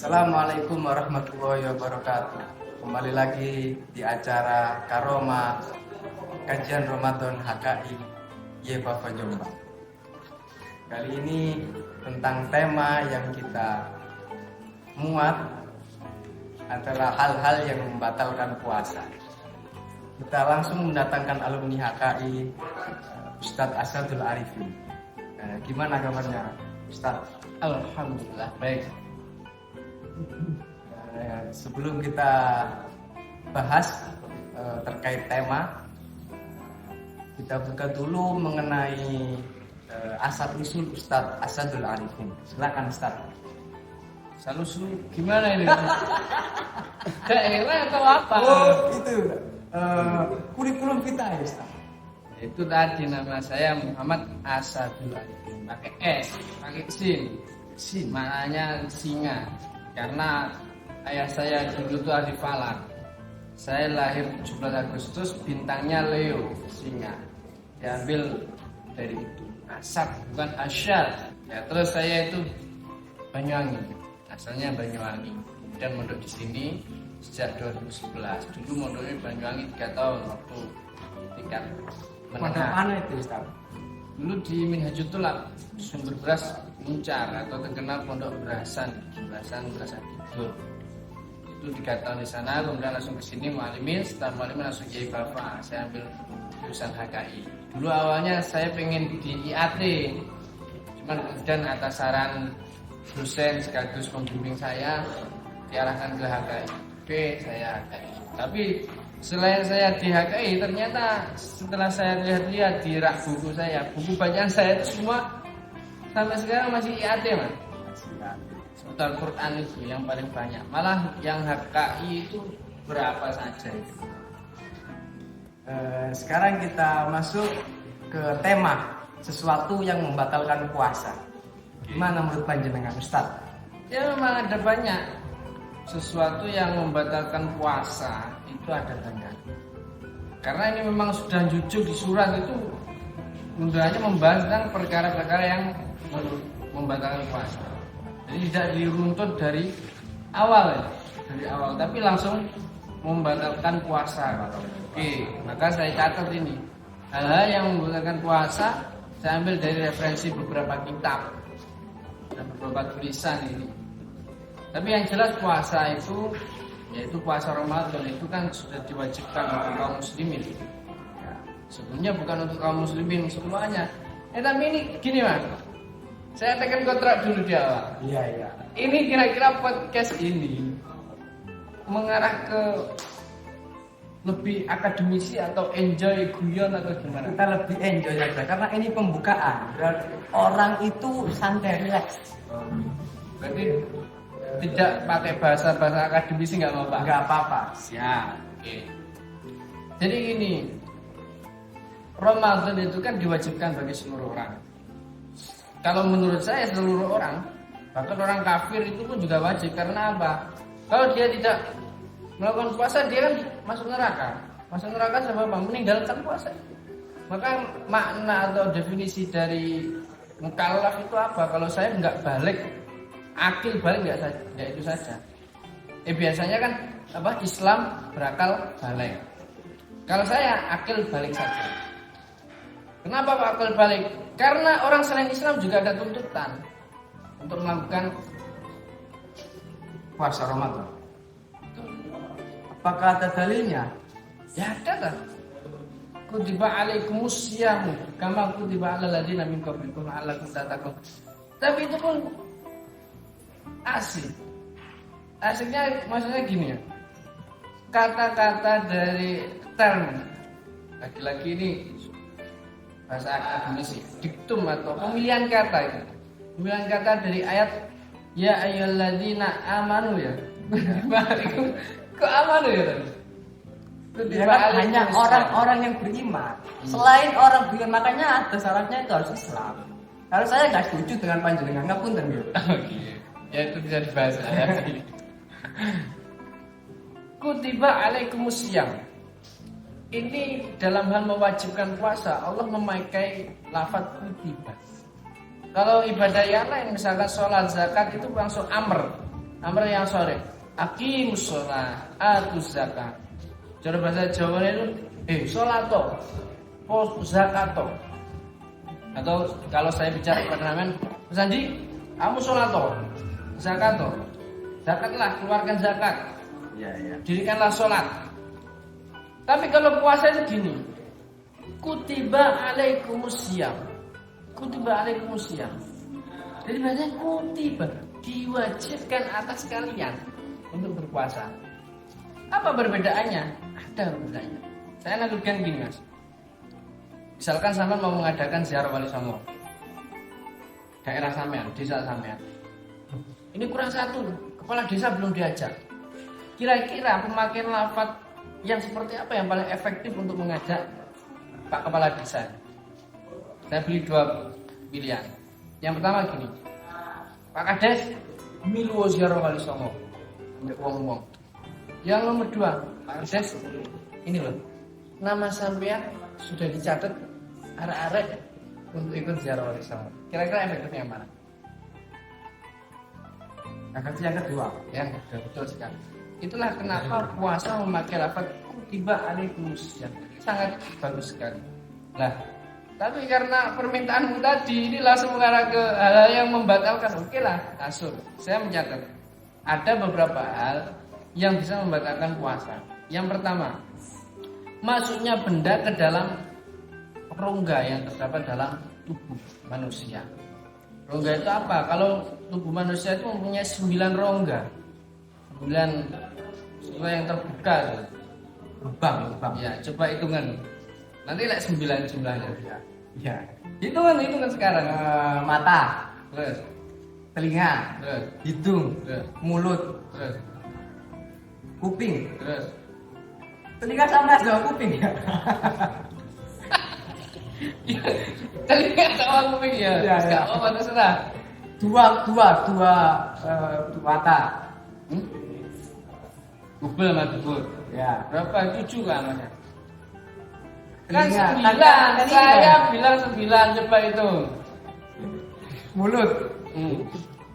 Assalamualaikum warahmatullahi wabarakatuh. Kembali lagi di acara Karoma Kajian Ramadan HKI YPAFA Jombang. Kali ini tentang tema yang kita muat adalah hal-hal yang membatalkan puasa. Kita langsung mendatangkan alumni HKI Ustadz Asadul Arifin. Gimana kabarnya Ustadz? Alhamdulillah baik. Sebelum kita bahas terkait tema, kita buka dulu mengenai asal usul Ustadz Asadul Arifin. Silakan Ustadz. Asal usul gimana ini? Daerah atau apa? Oh itu kurikulum kita ya Ustadz. Itu tadi nama saya Muhammad Asadul Arifin. Pakai S, pakai sin, maknanya singa. Karena ayah saya dulu itu ahli falak. Saya lahir 17 Agustus, bintangnya Leo, singa. Diambil dari itu. Asad, bukan asyad. Ya, terus saya itu Banyuwangi. Asalnya Banyuwangi. Kemudian mondok di sini sejak 2011. Dulu mondoknya Banyuwangi 3 tahun waktu tingkat Pondok menengah. mana itu Ustadz? Dulu di Minhajul sumber beras Muncar atau terkenal pondok berasan tidur. Itu 3 tahun di sana, kemudian langsung ke sini mualimin, setelah mualimin langsung jadi bapak. Saya ambil jurusan HKI. Dulu awalnya saya pengen di IAT, cuman kemudian atas saran dosen sekaligus pembimbing saya diarahkan ke HKI. Oke, saya HKI. Tapi selain saya di HKI, ternyata setelah saya lihat-lihat di rak buku saya, buku bacaan saya itu semua sampai sekarang masih IAT, Mas. Seputar Quran itu yang paling banyak. Malah yang HKI itu berapa saja itu. Sekarang kita masuk ke tema sesuatu yang membatalkan puasa. Gimana menurut panjenengan Ustadz? Ya memang ada banyak. Sesuatu yang membatalkan puasa itu ada banyak. Karena ini memang sudah jujur di surat itu hanya membahas tentang perkara-perkara yang membatalkan puasa. Jadi tidak diruntut dari awal ya. Dari awal, tapi langsung membatalkan puasa. Oke, maka saya catat ini. Hal-hal yang membatalkan puasa saya ambil dari referensi beberapa kitab dan beberapa tulisan ini. Tapi yang jelas puasa itu, yaitu puasa Ramadan itu kan sudah diwajibkan untuk kaum muslimin. Ya, sebenarnya bukan untuk kaum muslimin semuanya. Tapi ini gini Mas, saya tekan kontrak dulu di awal. Iya. Ini kira-kira podcast ini mengarah ke lebih akademisi atau enjoy guyon atau gimana? Kita lebih enjoy aja karena ini pembukaan. Dan orang itu santai relax. Berarti tidak pakai bahasa akademisi nggak apa-apa? Nggak apa-apa. Siap. Oke. Jadi gini, Ramadan itu kan diwajibkan bagi seluruh orang. Kalau menurut saya seluruh orang, bahkan orang kafir itu pun juga wajib. Karena apa? Kalau dia tidak melakukan puasa, dia kan masuk neraka. Masuk neraka sebab apa? Meninggalkan puasa. Maka makna atau definisi dari mukallaf itu apa? Kalau saya nggak balik, akil balik nggak saja, ya itu saja. Biasanya kan apa? Islam berakal balik. Kalau saya akil balik saja. Kenapa Pak akil balik? Karena orang selain Islam juga ada tuntutan untuk melakukan Puasa Ramadan. Apakah ada dalilnya? ya ada lah. Kutiba alaikumus syiyam kama kutiba alal ladzina min qablikum la'allakum tattaqun. Tapi itu pun asik. Asiknya maksudnya gini ya. Kata-kata dari term lagi-lagi ini bahasa akademisi, diktum atau pemilihan kata itu. Pemilihan kata dari ayat ya ayyuhalladzina amanu ya. Kok amanu ya tadi? Ya kan hanya orang-orang yang beriman. Selain orang beriman, makanya ada syaratnya itu harus Islam. Kalau saya nggak setuju dengan panjenengan, ngapunten gitu. Oke. Ya itu bisa dibahas nanti. Kutiba alaikumus syiyam. Ini dalam hal mewajibkan puasa, Allah memakai lafaz kutiba. Kalau ibadah yang lain misalkan sholat, zakat itu langsung amr. Amr yang sore. Aqimus shalah, atuz zakat. Cara bahasa Jawa itu sholato, zakato. Atau kalau saya bicara penerangan, Mas Andi, kamu sholato, zakato. Zakatlah, keluarkan zakat. Iya, iya. Dirikanlah sholat. Tapi kalau puasa itu gini, kutiba alaikumusiyam. Kutiba alaikumusiyam. Jadi bahasanya kutiba, diwajibkan atas kalian untuk berpuasa. Apa perbedaannya? Ada perbedaannya. Saya analogikan gini, Mas. Misalkan sampean mau mengadakan ziarah Wali Songo. Daerah sampean, desa sampean. Ini kurang satu, kepala desa belum diajak. Kira-kira pemakaian lafaz yang seperti apa yang paling efektif untuk mengajak Pak Kepala Desa? Saya beli 2 pilihan. Yang pertama gini, Pak Kades, milu ziarah Wali Songo untuk wong-wong. Yang nomor 2, Pak Kades, ini loh, nama sampean sudah dicatat arek-arek untuk ikut ziarah Wali Songo. Kira-kira efektifnya yang mana? Yang kedua. Yang kedua, betul sekali. Itulah kenapa puasa memakai lafaz kutiba alaikumusiyam. Sangat bagus sekali. Nah, tapi karena permintaanmu tadi ini langsung mengarah ke hal yang membatalkan. Oke lah, asur. Saya mencatat ada beberapa hal yang bisa membatalkan puasa. Yang pertama, masuknya benda ke dalam rongga yang terdapat dalam tubuh manusia. Rongga itu apa? Kalau tubuh manusia itu mempunyai 9 rongga. 9 yang terbuka tuh. Lubang. Ya, coba hitungan. Nanti lihat 9 jumlahnya. Ya. Hitungan sekarang. Mata, Terus, telinga, terus, hidung, terus, mulut, terus, kuping. terus. Telinga sama sama kuping ya. Telinga sama kuping ya. Ya, ya. Apa terserah. Dua mata. Google sama Google. Ya. Berapa? 7 kan namanya? Kan Telinga, 9. Saya telinga. bilang 9. Coba itu. Mulut,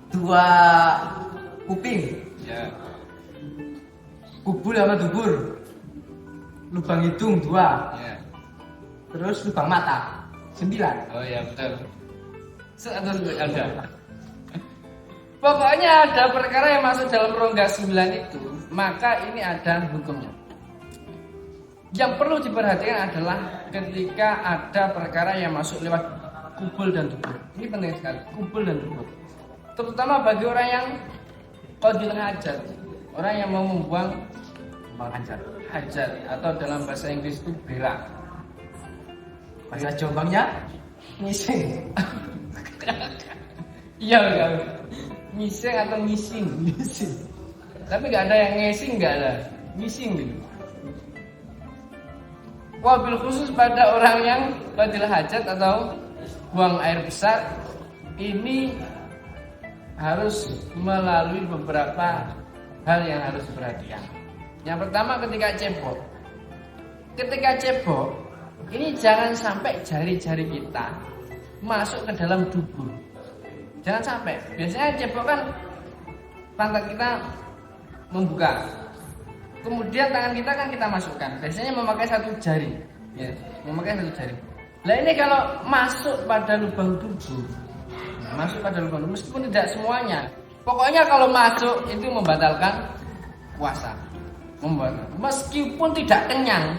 2 kuping. Ya. Kubul sama dubur. Lubang hidung 2. Ya. Terus lubang mata 9. Oh ya betul. Ada. Pokoknya ada perkara yang masuk dalam rongga 9 itu, maka ini ada hukumnya. Yang perlu diperhatikan adalah ketika ada perkara yang masuk lewat kubul dan dubur. Ini penting sekali, kubul dan dubur. Terutama bagi orang yang qadil hajat, orang yang mau membuang hajat atau dalam bahasa Inggris itu berak. Bahasa Jombangnya ngising. Iya. Ngising atau ngising. Tapi nggak ada yang ngising, nggak ada. Ngising gitu. Wabil khusus pada orang yang qadil hajat atau buang air besar, ini harus melalui beberapa hal yang harus diperhatikan. Yang pertama ketika cebok. Ketika cebok, ini jangan sampai jari-jari kita masuk ke dalam dubur. Jangan sampai. Biasanya cebok kan pantat kita membuka. Kemudian tangan kita kan kita masukkan. Biasanya memakai 1 jari. Ya, memakai 1 jari. Nah ini kalau masuk pada lubang dubur, masuk pada lubang dubur, meskipun tidak semuanya. Pokoknya kalau masuk itu membatalkan puasa. Meskipun tidak kenyang.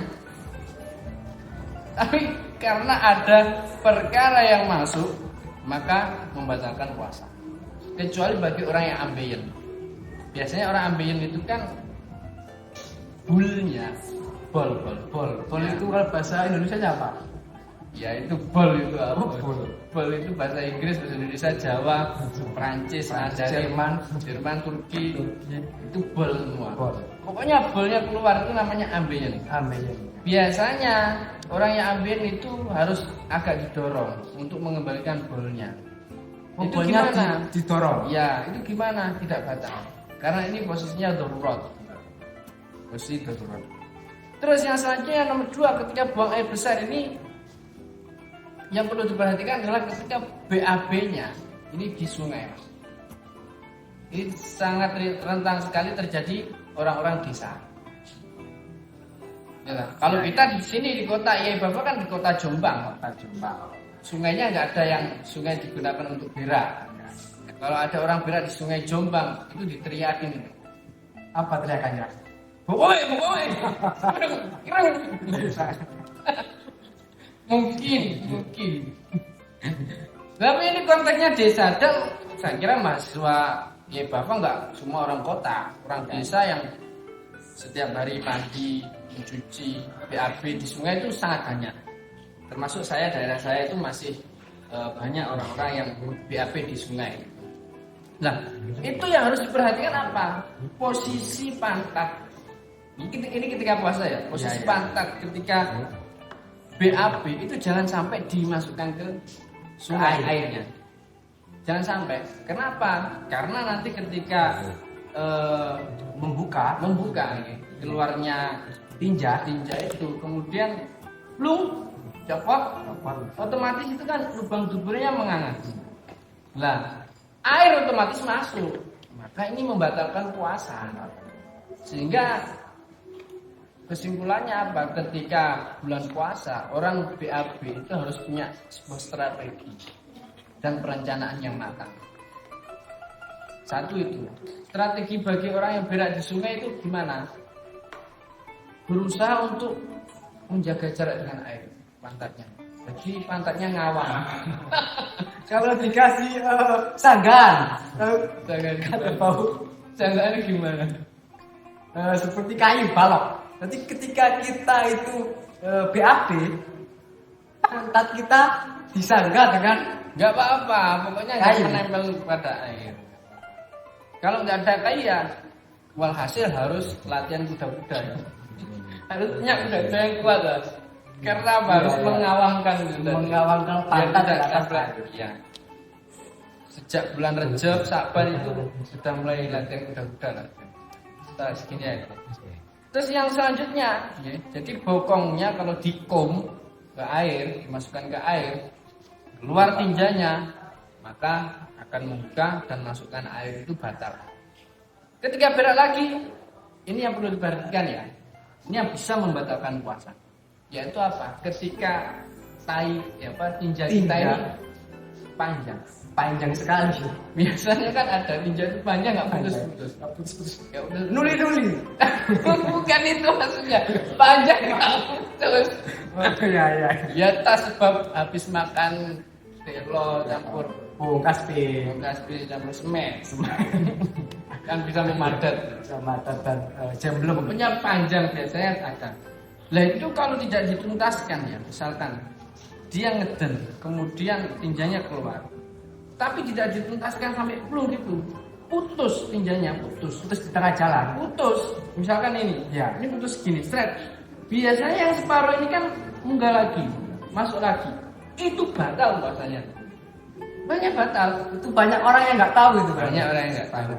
Tapi karena ada perkara yang masuk, maka membatalkan puasa. Kecuali bagi orang yang ambeien. Biasanya orang ambeien itu kan bulnya bol ya. Itu kalau bahasa Indonesia apa? Ya itu bol itu apa? Bol. Bol itu bahasa Inggris, bahasa Indonesia, Jawa, Perancis, Jerman, Turki. Itu bol semua. Bol. Pokoknya bolnya keluar itu namanya ambeien. Ambeien. Biasanya orang yang ambeien itu harus agak didorong untuk mengembalikan bolnya. Itu Bolnya gimana? didorong. Ya, itu gimana? Tidak batal. Karena ini posisinya darurat. Posisi darurat. Terus yang selanjutnya yang nomor 2, ketika buang air besar ini yang perlu diperhatikan adalah ketika BAB-nya ini di sungai. Ini sangat rentan sekali terjadi orang-orang desa. Ya, kalau kita di sini di kota, ya Bapak kan di kota Jombang. Sungainya nggak ada yang sungai digunakan untuk berak. Kalau ada orang berak di sungai Jombang, itu diteriakin. Apa teriakannya? Woi. Mungkin. Tapi ini konteksnya desa, dan saya kira mahasiswa ya Bapak nggak semua orang kota, orang desa yang setiap hari mandi, mencuci BAB di sungai itu sangat banyak. Termasuk daerah saya itu masih banyak orang-orang yang BAB di sungai. Nah, itu yang harus diperhatikan apa? Posisi pantat. Ini ketika puasa ya, posisi pantat ketika BAB itu jangan sampai dimasukkan ke sungai airnya. Jangan sampai. Kenapa? Karena nanti ketika Membuka keluarnya tinja itu, kemudian copot, otomatis itu kan lubang duburnya menganga. Lah, air otomatis masuk. Maka ini membatalkan puasa. Sehingga kesimpulannya apa? Ketika bulan puasa, orang BAB itu harus punya sebuah strategi dan perencanaan yang matang. Satu itu, strategi bagi orang yang berak di sungai itu gimana? Berusaha untuk menjaga jarak dengan air pantatnya. Jadi pantatnya ngawang. kalau dikasih sanggan Sanggan gimana? seperti kayu balok. Nanti ketika kita itu BAB, pantat kita disangga dengan nggak apa-apa, pokoknya nggak menempel pada air. Kalau nggak ada kayu ya, walhasil harus latihan kuda-kuda ya. Harus punya kuda-kuda yang kuat lah. Karena apa? Harus mengawangkan pantat tidak ke atas tabrak. Ya. Sejak bulan Rejab, Sabar itu sudah mulai latihan kuda-kuda lah. Setelah segini aja. Terus yang selanjutnya, ya, jadi bokongnya kalau dikom ke air, dimasukkan ke air, keluar tinjanya, maka akan membuka dan masukkan air itu batal. Ketika berak lagi, ini yang perlu diperhatikan ya. Ini yang bisa membatalkan puasa. Yaitu apa? Ketika tinja kita ini panjang sekali. Biasanya kan ada tinja itu panjang nggak putus. Ya udah Nuli. Bukan itu maksudnya. Panjang nggak putus. Ya. Ya tas sebab habis makan telo campur Bungkas campur semen. Kan bisa memadat dan jam belum. Pokoknya panjang biasanya ada. Lah itu kalau tidak dituntaskan ya, misalkan dia ngeden, kemudian tinjanya keluar, tapi tidak dituntaskan sampai plung gitu, putus tinjanya, putus di tengah jalan. Misalkan ini, ya. Ini putus gini, straight. Biasanya yang separuh ini kan munggah lagi, masuk lagi, itu batal puasanya. Banyak batal. Itu banyak orang yang nggak tahu itu. Banyak orang yang nggak tahu.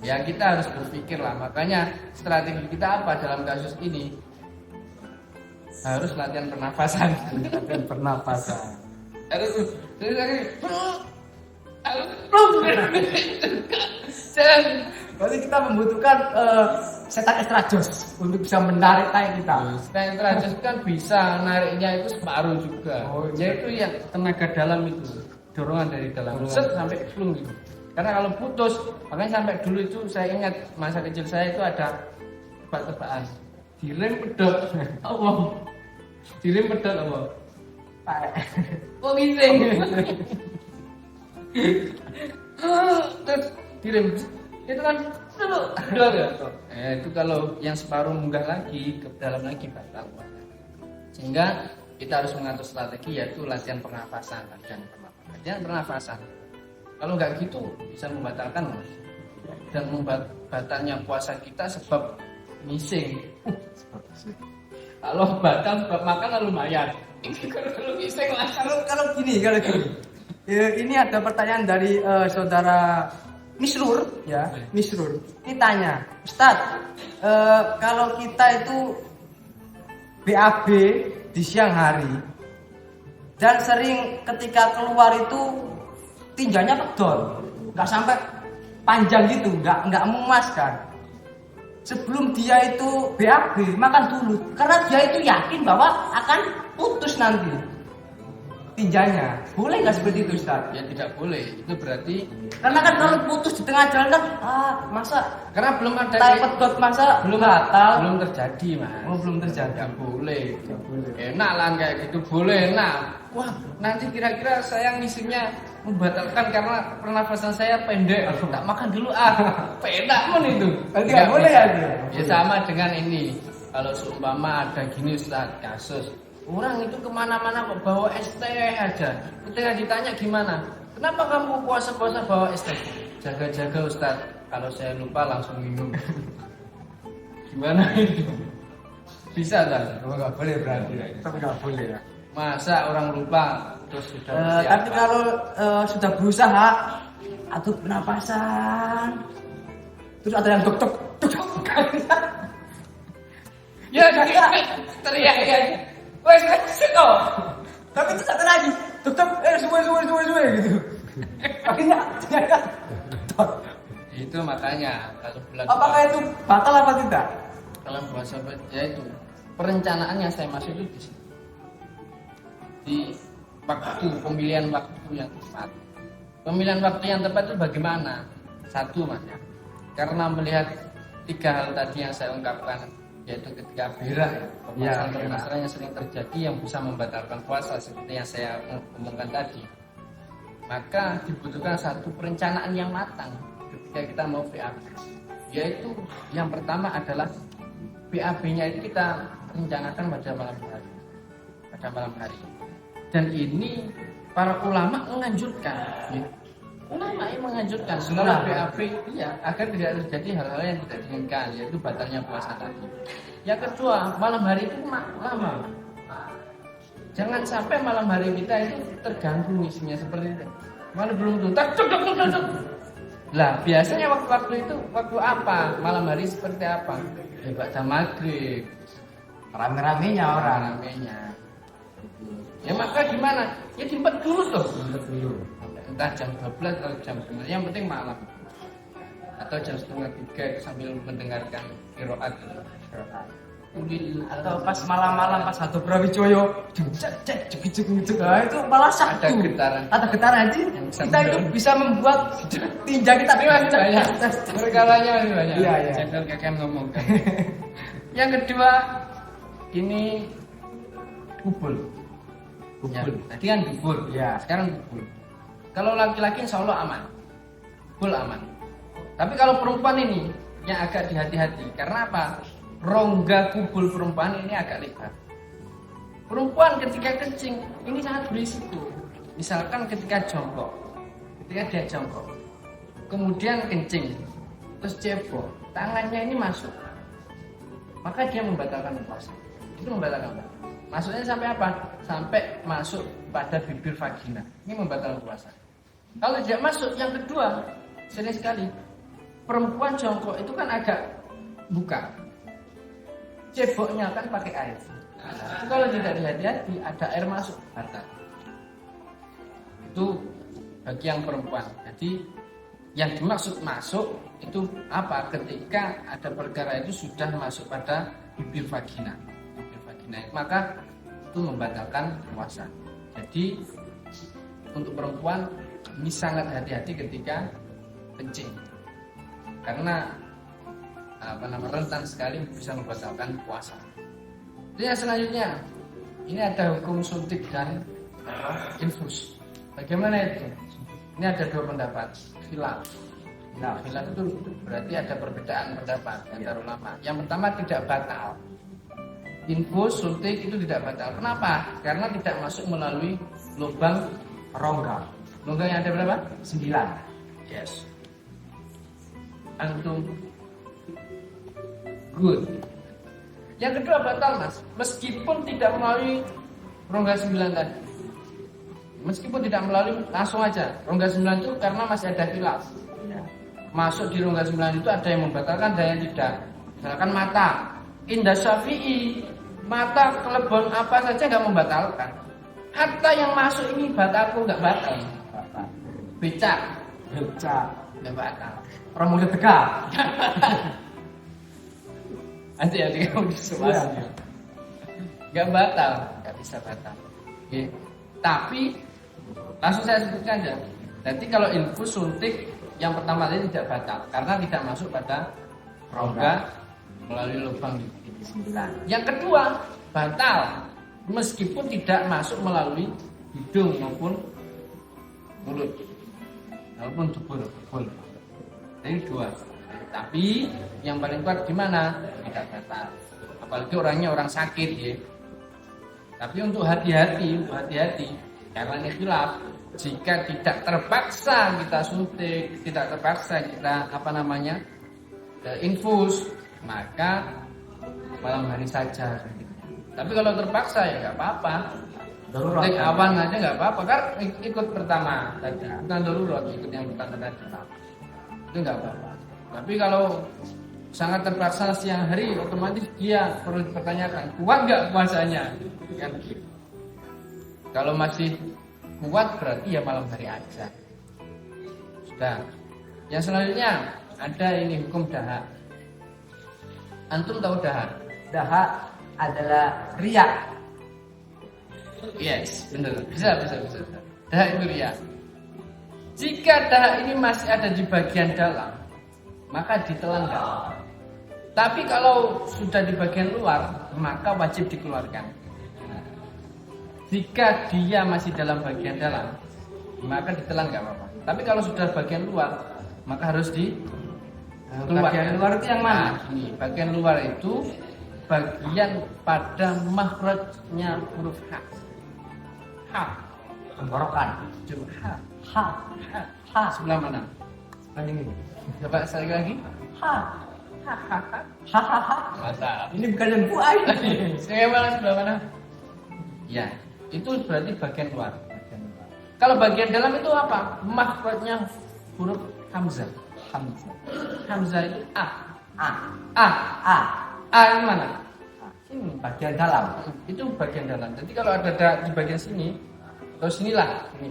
Ya kita harus berpikir lah. Makanya strategi kita apa dalam kasus ini? Harus latihan pernafasan. Berarti kita membutuhkan setan estradiol untuk bisa menarik tangan kita. Setan estradiol kan bisa nariknya itu separuh juga. Yaitu yang tenaga dalam itu, dorongan dari dalam sampai plung gitu. Karena kalau putus, makanya sampai dulu itu saya ingat masa kecil saya itu ada tebak-tebakan. Direm pedot. Allah. Direm pedot apa? Oh ngising. Terus direm itu kan pedot ya. Itu kalau yang separuh munggah lagi ke dalam lagi batal. Sehingga kita harus mengatur strategi yaitu latihan pernafasan. Latihan pernafasan. Kalau nggak gitu bisa membatalkan Mas. Dan membatalnya puasa kita sebab ngising. Kalau batal sebab makan lumayan. Kalau ngising lah. Kalau gini. Ini ada pertanyaan dari saudara Misrur ya. Misrur. Ini tanya, Ustadz, kalau kita itu BAB di siang hari dan sering ketika keluar itu tinjanya pedot, nggak sampai panjang gitu, nggak memuaskan. Sebelum dia itu BAB, makan dulu, karena dia itu yakin bahwa akan putus nanti tinjanya. Boleh nggak seperti itu, Ustaz? Ya tidak boleh. Itu berarti Karena kan kalau putus di tengah jalan kan, masa karena belum ada tai pedot, masa belum batal? belum terjadi, Mas. Oh, belum terjadi. Nggak boleh. Nggak boleh. Enak lah kayak gitu, boleh enak. Wah, nanti kira-kira saya ngisinya membatalkan karena pernafasan saya pendek. Tak makan dulu penak pun itu. Nggak boleh bisa. ya, dia? Ya sama dengan ini. Kalau seumpama ada gini Ustaz, kasus orang itu kemana-mana kok bawa es teh aja. Ketika ditanya gimana, kenapa kamu puasa-puasa bawa es teh? Jaga-jaga Ustaz, kalau saya lupa langsung minum. Gimana itu? Bisa tak? Oh, nggak boleh berarti. Tapi nggak boleh ya. Masa orang lupa terus sudah Tapi kalau sudah berusaha atau penapasan, terus ada yang tok tok tok tok. ya teriak ya. Wes kok. Tapi itu satu lagi, tok tok, suwe gitu. Akhirnya ternyata tok. Itu makanya kalau bulan Apakah itu batal apa tidak? kalau puasa ya itu perencanaan yang saya maksud itu di sini. Di waktu pemilihan waktu yang tepat. Pemilihan waktu yang tepat itu bagaimana? Satu Mas ya. Karena melihat 3 hal tadi yang saya ungkapkan, yaitu ketika berak, permasalahan yang sering terjadi yang bisa membatalkan puasa seperti yang saya omongkan tadi. Maka dibutuhkan satu perencanaan yang matang ketika kita mau BAB. Yaitu yang pertama adalah BAB-nya itu kita rencanakan pada malam hari. Pada malam hari. Dan ini para ulama menganjurkan. Ya. Ulama yang menganjurkan setelah BAB agar tidak terjadi hal-hal yang tidak diinginkan, yaitu batalnya puasa tadi. Yang kedua, malam hari itu lama. Jangan sampai malam hari kita itu terganggu isinya seperti itu. Malah belum tuntas, cuk. Lah biasanya waktu itu waktu apa? Malam hari seperti apa? Ya baca maghrib, Rame-ramenya orang. ramenya. Ya maka gimana? Ya diempet dulu tuh. Entah jam 12 atau jam 9, yang penting malam. Atau jam 2:30 sambil mendengarkan qiraat. Atau pas malam-malam pas satu Brawijaya, cek, itu malah Ada satu. getaran. Ada getaran aja. Kita itu bisa membuat tinja kita Banyak. Perkaranya masih banyak. Iya. Channel kakek ngomong. Yang kedua, ini kubul. Ya, tadi kan kubul. Ya. Sekarang kubul. Kalau laki-laki insya Allah aman. Kubul aman. Tapi kalau perempuan ini yang agak hati-hati. Karena apa? Rongga kubul perempuan ini agak lebar. Perempuan ketika kencing ini sangat berisiko. Misalkan ketika jongkok, ketika dia jongkok, kemudian kencing, terus cebok, tangannya ini masuk, maka dia membatalkan puasa. Itu membatalkan puasa. Maksudnya sampai apa? Sampai masuk pada bibir vagina. Ini membatalkan puasa. Kalau tidak masuk, yang kedua, sering sekali perempuan jongkok itu kan agak buka. Ceboknya kan pakai air. Nah, kalau tidak hati-hati ada air masuk batal. Itu bagi yang perempuan. Jadi yang dimaksud masuk itu apa? Ketika ada perkara itu sudah masuk pada bibir vagina. Bibir vagina maka itu membatalkan puasa. Jadi untuk perempuan ini sangat hati-hati ketika kencing. Karena rentan sekali bisa membatalkan puasa. Itu yang selanjutnya, ini ada hukum suntik dan infus. Bagaimana itu? Ini ada 2 pendapat. Khilaf. Nah, khilaf itu berarti ada perbedaan pendapat antara ulama. Yang pertama tidak batal. Infus suntik itu tidak batal. Kenapa? Karena tidak masuk melalui lubang Rongga lubang yang ada berapa? 9. Yes. Antum good. Yang kedua batal Mas, meskipun tidak melalui rongga 9 tadi. Meskipun tidak melalui langsung aja. Rongga 9 itu karena masih ada khilaf. Masuk di rongga 9 itu ada yang membatalkan, ada yang tidak. Misalkan mata. Indah Syafi'i, mata kelebon apa saja nggak membatalkan. Hatta yang masuk ini batalku nggak batal. Becak. nggak batal. Orang muda tegak. Nanti ya kamu disuasi. Nggak batal, nggak bisa batal. Oke. Tapi langsung saya sebutkan aja. Jadi kalau infus suntik yang pertama tadi tidak batal karena tidak masuk pada rongga melalui lubang di 9. Yang kedua batal meskipun tidak masuk melalui hidung maupun mulut maupun dubur. Jadi 2. Tapi yang paling kuat gimana? Tidak batal. Apalagi orangnya orang sakit ya. Tapi untuk hati-hati karena ini khilaf. Jika tidak terpaksa kita suntik, tidak terpaksa kita infus, maka malam hari saja. Tapi kalau terpaksa ya nggak apa-apa. Suntik awan aja nggak apa-apa. Kan ikut pertama tadi, bukan darurat, ikut yang pertama tadi. Itu nggak apa-apa. Tapi kalau sangat terpaksa siang hari, otomatis dia perlu dipertanyakan kuat nggak puasanya. Kan? Kalau masih kuat berarti ya malam hari aja. Sudah. Yang selanjutnya ada ini hukum dahak. Antum tahu dahak? Dahak adalah riak. Yes, benar. Bisa. Dahak itu riak. Jika dahak ini masih ada di bagian dalam, maka ditelan nggak apa-apa. Tapi kalau sudah di bagian luar, maka wajib dikeluarkan. Jika dia masih dalam bagian dalam, maka ditelan nggak apa-apa. Tapi kalau sudah bagian luar, maka harus dikeluarkan. Bagian luar itu yang mana? Nah, ini bagian luar itu bagian pada makhrajnya huruf H. H. Tenggorokan. Coba H. H. Sebelah mana? Banding ini. Coba sekali lagi. H. Mantap. Ini bukan yang buai. Saya mana sebelah mana? Ya, itu berarti bagian luar. Kalau bagian dalam itu apa? Makhrajnya huruf hamzah. Hamzah itu A. Ini mana? Ini bagian dalam. Itu bagian dalam. Jadi kalau ada di bagian sini atau sinilah ini.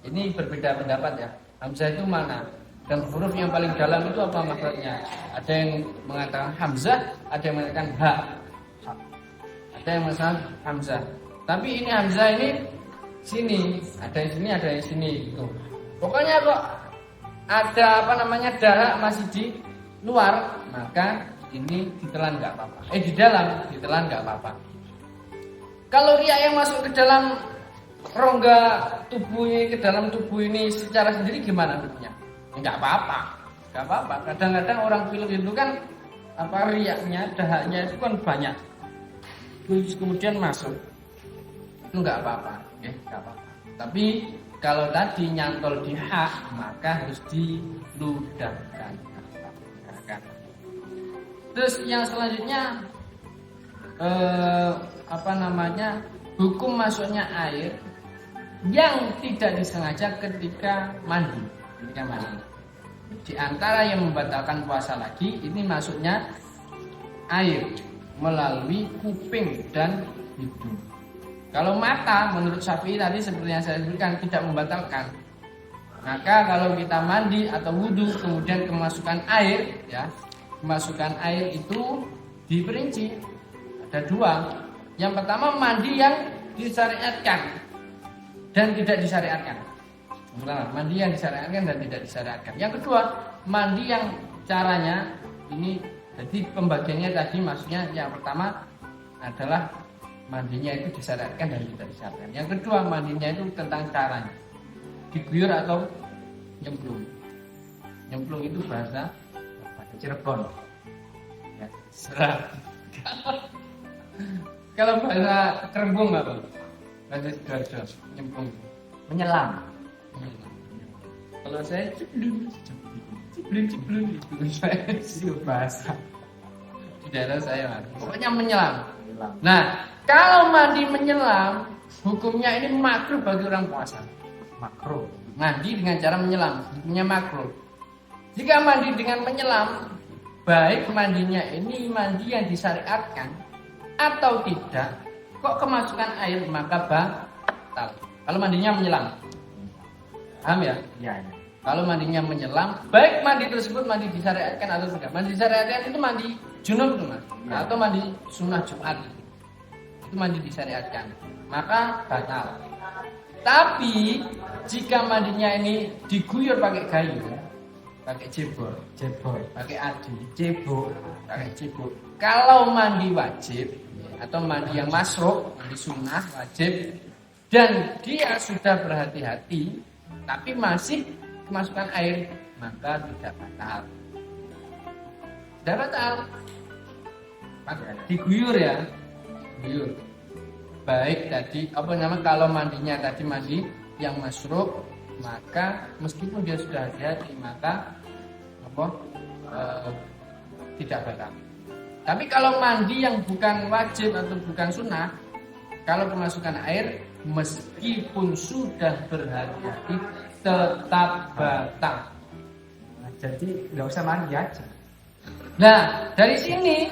Ini berbeda pendapat ya. Hamzah itu mana? Dan huruf yang paling dalam itu apa makhrajnya? Ada yang mengatakan hamzah, ada yang mengatakan ha. Ada yang mengatakan hamzah. Tapi ini hamzah ini sini, ada yang sini, ada yang sini gitu. Pokoknya kok ada dahak masih di luar, maka ini ditelan nggak apa-apa. Di dalam ditelan nggak apa-apa. Kalau riak yang masuk ke dalam rongga tubuh ini, ke dalam tubuh ini secara sendiri gimana hukumnya? Nggak apa-apa. Kadang-kadang orang film itu kan riaknya, dahaknya itu kan banyak. Terus kemudian masuk, itu nggak apa-apa, nggak apa-apa. Tapi kalau tadi nyantol di hak, maka harus diludahkan. Terus yang selanjutnya hukum masuknya air yang tidak disengaja ketika mandi. Di antara yang membatalkan puasa lagi, ini masuknya air melalui kuping dan hidung. Kalau mata, menurut Syafi'i tadi seperti yang saya sebutkan tidak membatalkan. Maka kalau kita mandi atau wudhu kemudian kemasukan air, kemasukan air itu diperinci ada 2. Yang pertama mandi yang disyariatkan dan tidak disyariatkan. Mandi yang disyariatkan dan tidak disyariatkan. Yang kedua, mandi yang caranya ini, jadi pembagiannya tadi maksudnya yang pertama adalah mandinya itu disyariatkan dan tidak disyariatkan. Yang kedua, mandinya itu tentang caranya. Diguyur atau nyemplung. Nyemplung itu bahasa Cirebon. Ya, serah. Kalau bahasa Kerembung apa? Bahasa Sidoarjo, nyemplung. Menyelam. Kalau saya ciblun itu saya bahasa di daerah saya, Mas. Pokoknya menyelam. Nah, kalau mandi menyelam, hukumnya ini makruh bagi orang puasa. Makruh. Mandi dengan cara menyelam, hukumnya makruh. Jika mandi dengan menyelam, baik mandinya ini mandi yang disyariatkan atau tidak, kok kemasukan air maka batal. Kalau mandinya menyelam. Paham ya? Iya. Kalau mandinya menyelam, baik mandi tersebut mandi disyariatkan atau tidak. Mandi disyariatkan itu mandi junub itu mas, atau mandi sunnah Jumat. Itu mandi disyariatkan, maka batal. Tapi jika mandinya ini diguyur pakai kayu, pakai cebol, pakai adi, pakai cebol. Kalau mandi wajib atau mandi yang masruk, mandi sunnah wajib, dan dia sudah berhati-hati, tapi masih kemasukan air, maka tidak batal. Tidak batal. Diguyur ya, diguyur. Baik tadi apa namanya, kalau mandinya tadi mandi yang masruk, maka meskipun dia sudah hati-hati, maka tidak batal. Tapi kalau mandi yang bukan wajib atau bukan sunnah, kalau kemasukan air meskipun sudah berhati-hati tetap batal. Jadi nggak usah mandi aja. Nah dari sini,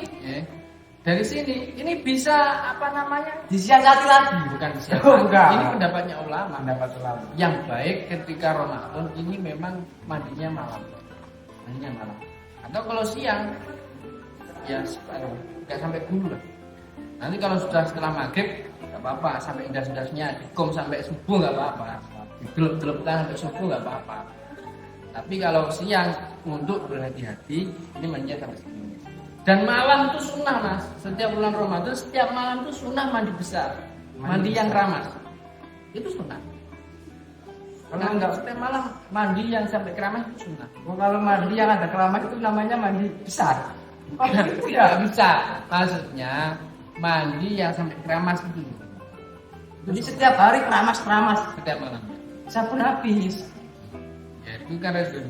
ini bisa apa namanya? Disiasati lagi. Bukan disiasati. Bukan. Ini pendapatnya ulama. Pendapat ulama. Yang baik ketika Ramadan ini memang mandinya malam. Atau kalau siang, ya nggak sampai dulu lah. Nanti kalau sudah setelah maghrib, nggak apa-apa. Sampai indah-indahnya dikom sampai subuh nggak apa-apa. Gelap-gelapkan sampai subuh nggak apa-apa. Tapi kalau siang untuk berhati-hati, ini mandinya sampai sini. Dan malam itu sunnah mas. Setiap bulan Ramadan, setiap malam itu sunnah mandi besar, mandi yang keramas. Itu sunnah. Kalau enggak setiap malam mandi yang sampai keramas itu sunnah. Kalau mandi yang ada keramas itu namanya mandi besar. Oh, itu ya bisa. Maksudnya mandi yang sampai keramas itu. Jadi setiap hari keramas Setiap malam. sabun habis. Ya itu kan itu.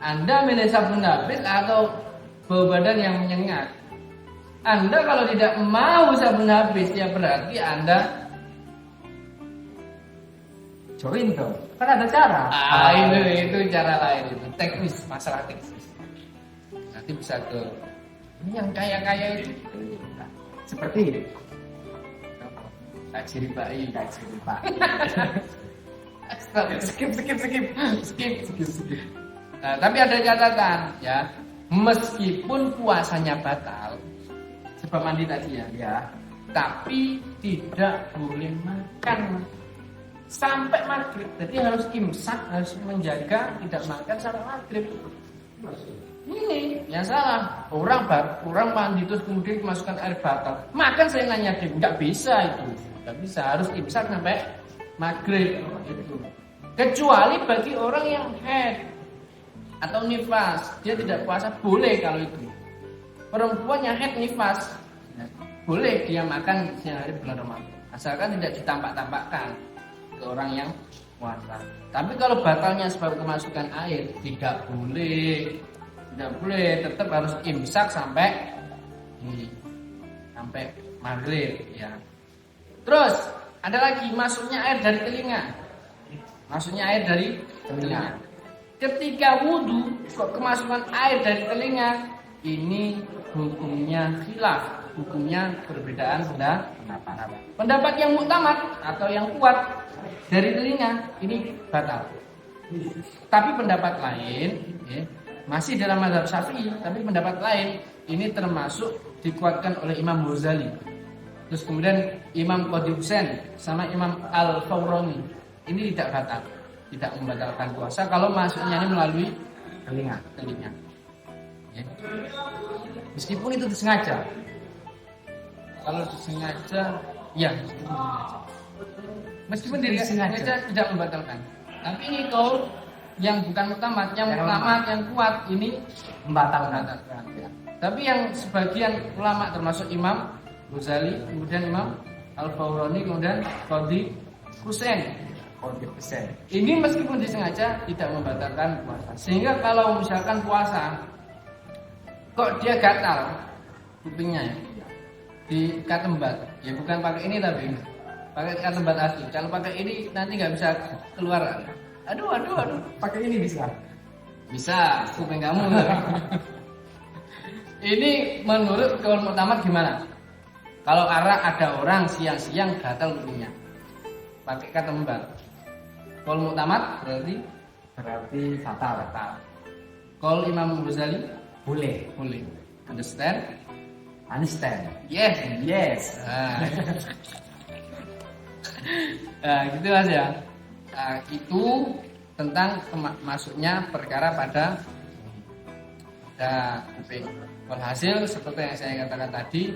Anda milih sabun habis atau bau badan yang menyengat. Anda kalau tidak mau sabun habis, ya berarti Anda Join dong. Kan ada cara. Itu cara lain, itu teknis, masalah teknis. Nanti bisa ke ini yang kaya-kaya itu. Seperti Kaji ribai. skip. Nah, tapi ada catatan ya. Meskipun puasanya batal, sebab mandi tadi ya, tapi tidak boleh makan sampai maghrib. Jadi harus imsak, harus menjaga tidak makan sampai maghrib. Ini yang salah. Orang mandi terus kemudian masukkan air batal. Makan saya nanya dia, nggak bisa itu, nggak bisa. Harus imsak sampai maghrib itu. Kecuali bagi orang yang haid atau nifas, dia tidak puasa, boleh kalau itu. Perempuan yang haid nifas, boleh dia makan siang hari bulan Ramadan, asalkan tidak ditampak-tampakkan ke orang yang puasa. Tapi kalau batalnya sebab kemasukan air, tidak boleh, tetap harus imsak sampai maghrib ya. Terus ada lagi masuknya air dari telinga. Ketika wudhu kok kemasukan air dari telinga, ini hukumnya khilaf, hukumnya perbedaan pendapat yang muktamad atau yang kuat dari telinga ini batal. Tapi pendapat lain masih dalam mazhab Syafi'i, tapi pendapat lain ini termasuk dikuatkan oleh Imam Ghazali. Terus kemudian Imam Qadhi Husain sama Imam Al-Fawrani ini tidak batal, tidak membatalkan puasa kalau masuknya ini melalui telinga. Ya. Meskipun itu disengaja. Kalau disengaja, ya meskipun disengaja tidak membatalkan. Tapi ini kaul yang bukan muktamad, yang kuat ini membatalkan. Ya. Tapi yang sebagian ulama termasuk Imam Ghazali, kemudian Imam Al-Fawrani, kemudian Qadhi Husain. Ini meskipun disengaja tidak membatalkan puasa. Sehingga kalau misalkan puasa kok dia gatal kupingnya ya, di katembat, ya bukan pakai ini tapi pakai katembat asli. Kalau pakai ini nanti nggak bisa keluar. Aduh. Pakai ini bisa. Bisa, kuping kamu. Ini menurut kaul muktamad gimana? Kalau ada orang siang-siang gatal kupingnya, pakai katembat. Kaul muktamad berarti berarti batal. Qaul Imam Ghazali Boleh. boleh. Understand? Understand. Yes. Yes. Nah, gitu Mas ya. Nah, itu tentang masuknya perkara pada kuping. Walhasil seperti yang saya katakan tadi,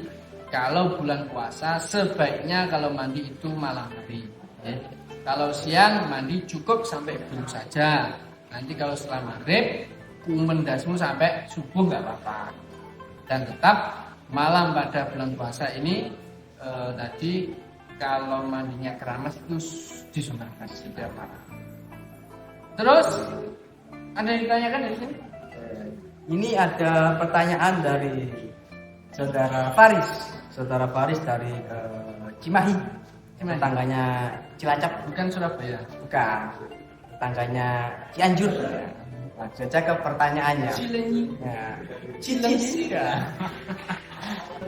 kalau bulan puasa sebaiknya kalau mandi itu malam hari. Ya. Kalau siang mandi cukup sampai belum saja. Nanti kalau setelah maghrib mendasmu sampai subuh nggak apa-apa. Dan tetap malam pada bulan puasa ini tadi kalau mandinya keramas itu disunahkan tidak apa-apa. Terus ada yang ditanyakan dari sini? Ini ada pertanyaan dari saudara Faris. Saudara Faris dari Cimahi. Tetangganya Cilacap. Bukan Surabaya. Bukan. Tetangganya Cianjur. Langsung saja ke pertanyaannya. Cilenyi. Ya. Cilenyi.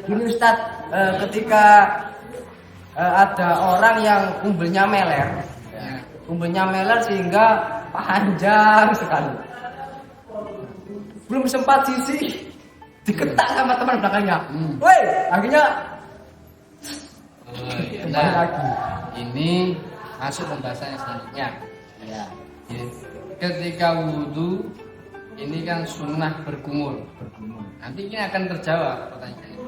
Gini Ustadz, ketika ada orang yang umbelnya meler, umbelnya meler sehingga panjang sekali, belum sempat sisi diketak sama teman belakangnya, woi, akhirnya kembali lagi. Ini masuk pembahasan yang selanjutnya. Ya. Ketika wudhu ini kan sunnah berkumur. Nanti ini akan terjawab pertanyaannya.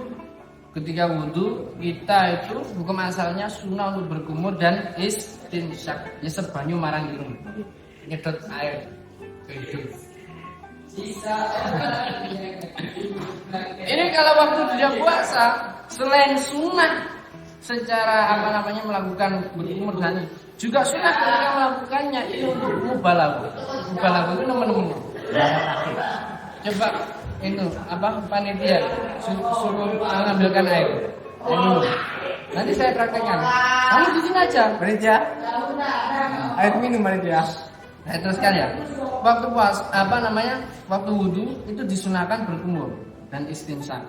Ketika wudhu kita itu hukum asalnya sunnah untuk berkumur dan istinsyak. Nyesep banyu marang irung, nyedot air ke hidung. Ini kalau waktu dia puasa, selain sunnah secara melakukan berkumur dan juga sunnah ketika melakukannya itu untuk mubalaghah. Mubalaghah itu teman-teman. Coba itu panitia suruh mengambilkan air. Nanti saya praktekkan. Kamu di sini aja. Panitia, air minum panitia. Saya teruskan ya. Waktu puas waktu wudhu itu disunahkan berkumur dan istinsak.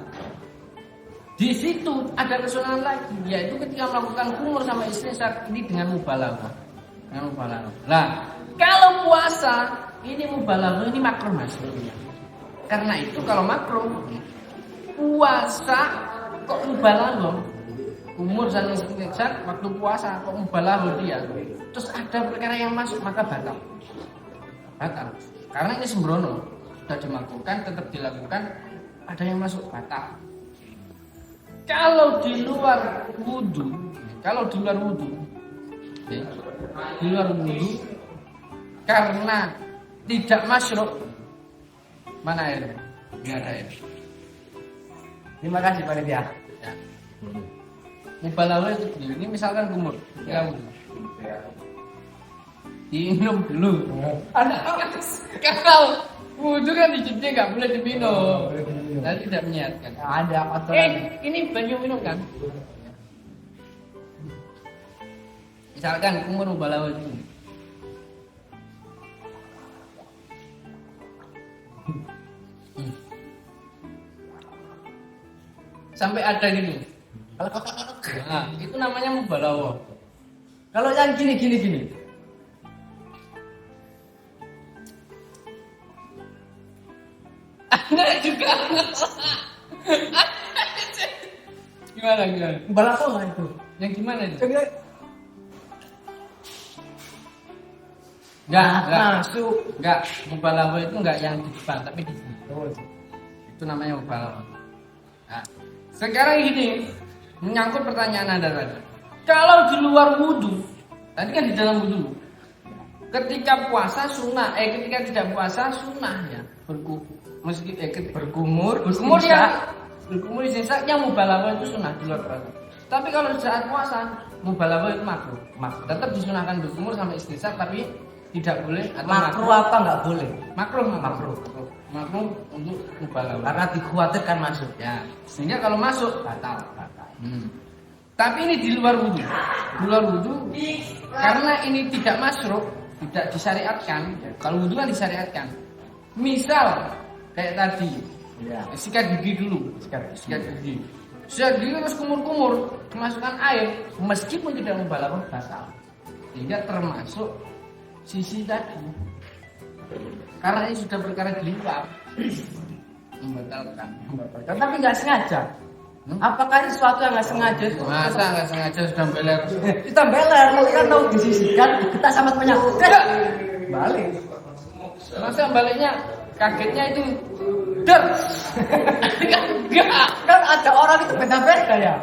Di situ ada kesunahan lagi, yaitu ketika melakukan kumur sama istinsak ini dengan mubalaghah. Nah, kalau puasa ini mubalaghah ini makruh Mas. Karena itu kalau makruh puasa kok mubalaghah, kumur dan istinsak waktu puasa kok mubalaghah dia. Terus ada perkara yang masuk maka batal. Karena ini sembrono, sudah dimakruhkan tetap dilakukan, ada yang masuk batal. Kalau di luar wudhu, karena tidak masyruk, mana air? Tidak ada air. Terima kasih panitia. Ya. Mubalaghah itu ini misalkan kumur, ya wudhu. Diminum dulu. Kalau wudhu kan dicuci nggak boleh diminum. Nanti tidak menyehatkan. Ada aturan. Ini banyu minum kan? Misalkan kumur mubalaghah itu. Sampai ada gini. Nah, itu namanya mubalaghah. Kalau yang gini. Anda juga. Gimana? Balaghah itu. Yang gimana itu? Enggak. Enggak, mubalaghah itu enggak yang di depan, tapi di sini. Itu namanya mubalaghah. Nah, sekarang gini, menyangkut pertanyaan Anda tadi. Kalau di luar wudhu, tadi kan di dalam wudhu. Ketika puasa sunnah, ketika tidak puasa sunnah ya. Berkumur istinsak yang mubalaghah itu sunnah di luar puasa. Tapi kalau saat puasa mubalaghah itu makruh. Tetap disunahkan berkumur sama istinsak tapi tidak boleh atau makruh apa enggak boleh? Makruh untuk mubalaghah. Karena dikhawatirkan masuk. Ya, sehingga kalau masuk batal. Tapi ini di luar wudhu. Karena ini tidak masuk, tidak disyariatkan. Kalau wudhu kan disyariatkan. Misal kayak tadi, sikat gigi dulu, sikat gigi terus kumur-kumur, kemasukan air, meskipun tidak mubalaghah batal, sehingga termasuk sisi tadi. Karena ini sudah perkara di luar. Membatalkan. Tapi nggak sengaja. Apakah sesuatu yang nggak sengaja itu? Masa nggak sengaja sudah beler? Kita beler, nanti kan tahu disisihkan, kita sama temannya. Balik. Masa baliknya kagetnya itu der. Enggak. Kan ada orang itu beda-beda ya.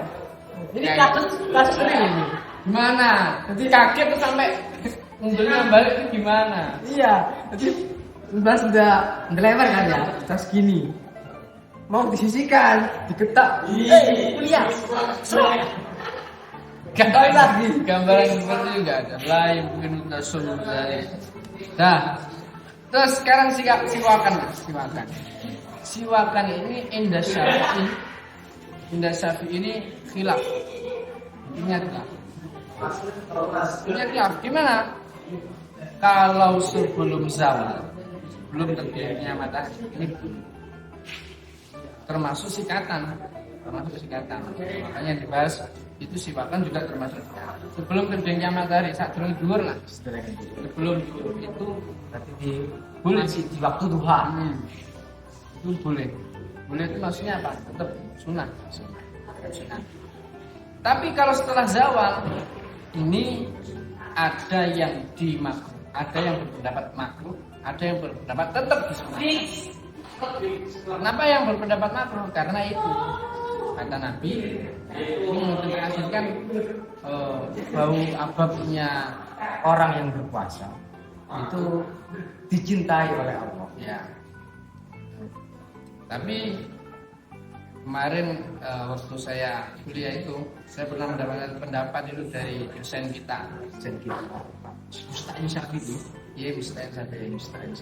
Ini kasus sering ini. Gimana? Jadi kaget tuh sampai munculnya balik itu gimana? Iya. Jadi sudah ngelewer kan ya, terus gini. Mau disisihkan, diketak. Kuliah. Gambaran seperti itu enggak ada. Lain mungkin tasawuf dari. Nah, terus sekarang siwakan. Siwakan ini Indah Syafi'i ini khilaf. Ingatlah. Gimana? Kalau sebelum zawal, belum terbitnya matahari, ini termasuk sikatan. Makanya dibahas itu siwakan juga termasuk sikatan. Sebelum terbitnya matahari, saat dhuwur lah. Sebelum dhuwur itu berarti boleh Di waktu duha. Itu boleh. Boleh itu maksudnya apa? Tetap sunnah. Tapi kalau setelah zawal ini ada yang dimakruh, ada yang berpendapat makruh, ada yang berpendapat tetap disunnah. Kenapa yang berpendapat makruh? Karena itu kata Nabi ini mengindikasikan bau ababnya Orang yang berpuasa itu dicintai oleh Allah. ya. Tapi kemarin waktu saya kuliah itu saya pernah mendapatkan pendapat itu dari dosen kita, Musta'in Syafi'i. Iya, Musta'in Syafi'i.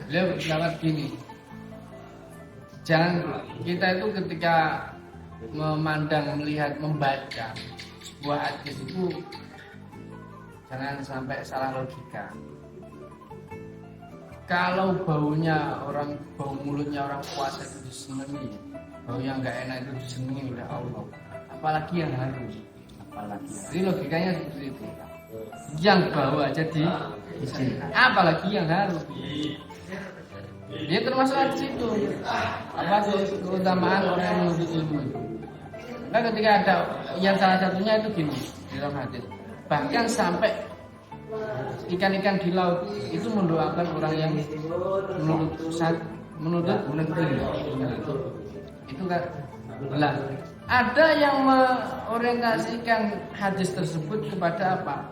Beliau berpendapat gini, jangan kita itu ketika memandang, melihat, membaca sebuah hadis itu jangan sampai salah logika. Kalau bau mulutnya orang puasa itu disenangi, bau yang nggak enak itu disenangi oleh Allah, apalagi yang harum. Jadi logikanya seperti itu. Yang bau aja apalagi yang harum. Dia termasuk hadis itu. Apa keutamaan orang yang menuntut ilmu? Nah, ketika ada yang salah satunya itu gini di dalam hadis. Bahkan sampai ikan-ikan di laut itu mendoakan orang yang menuntut itu kan. Lah, ada yang mengorientasikan hadis tersebut kepada apa?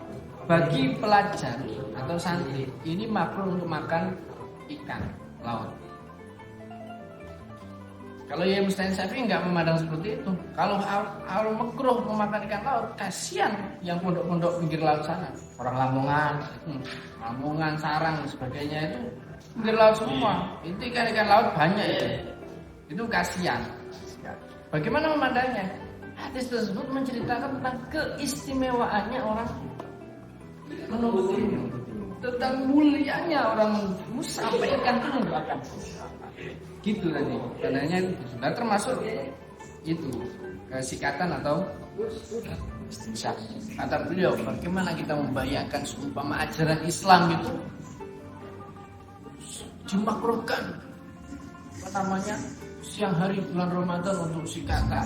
Bagi pelajar atau santri ini makruh untuk makan ikan laut. Kalau ya Musta'in Syafi'i nggak memandang seperti itu. Kalau makruh memakan ikan laut, kasihan yang pondok-pondok pinggir laut sana. Orang Lamongan, Sarang dan sebagainya itu pinggir laut semua. Itu ikan-ikan laut banyak ya. Itu kasihan. Bagaimana memandangnya? Hadis tersebut menceritakan tentang keistimewaannya orang menuntut ilmu, tentang mulianya orang menuntut sampai ikan itu mendoakan. Gitu tadi. Katanya itu sudah termasuk itu kesikatan atau istinsak. Kata beliau, bagaimana kita membayangkan seumpama ajaran Islam itu dimakruhkan siang hari bulan Ramadan untuk sikatan.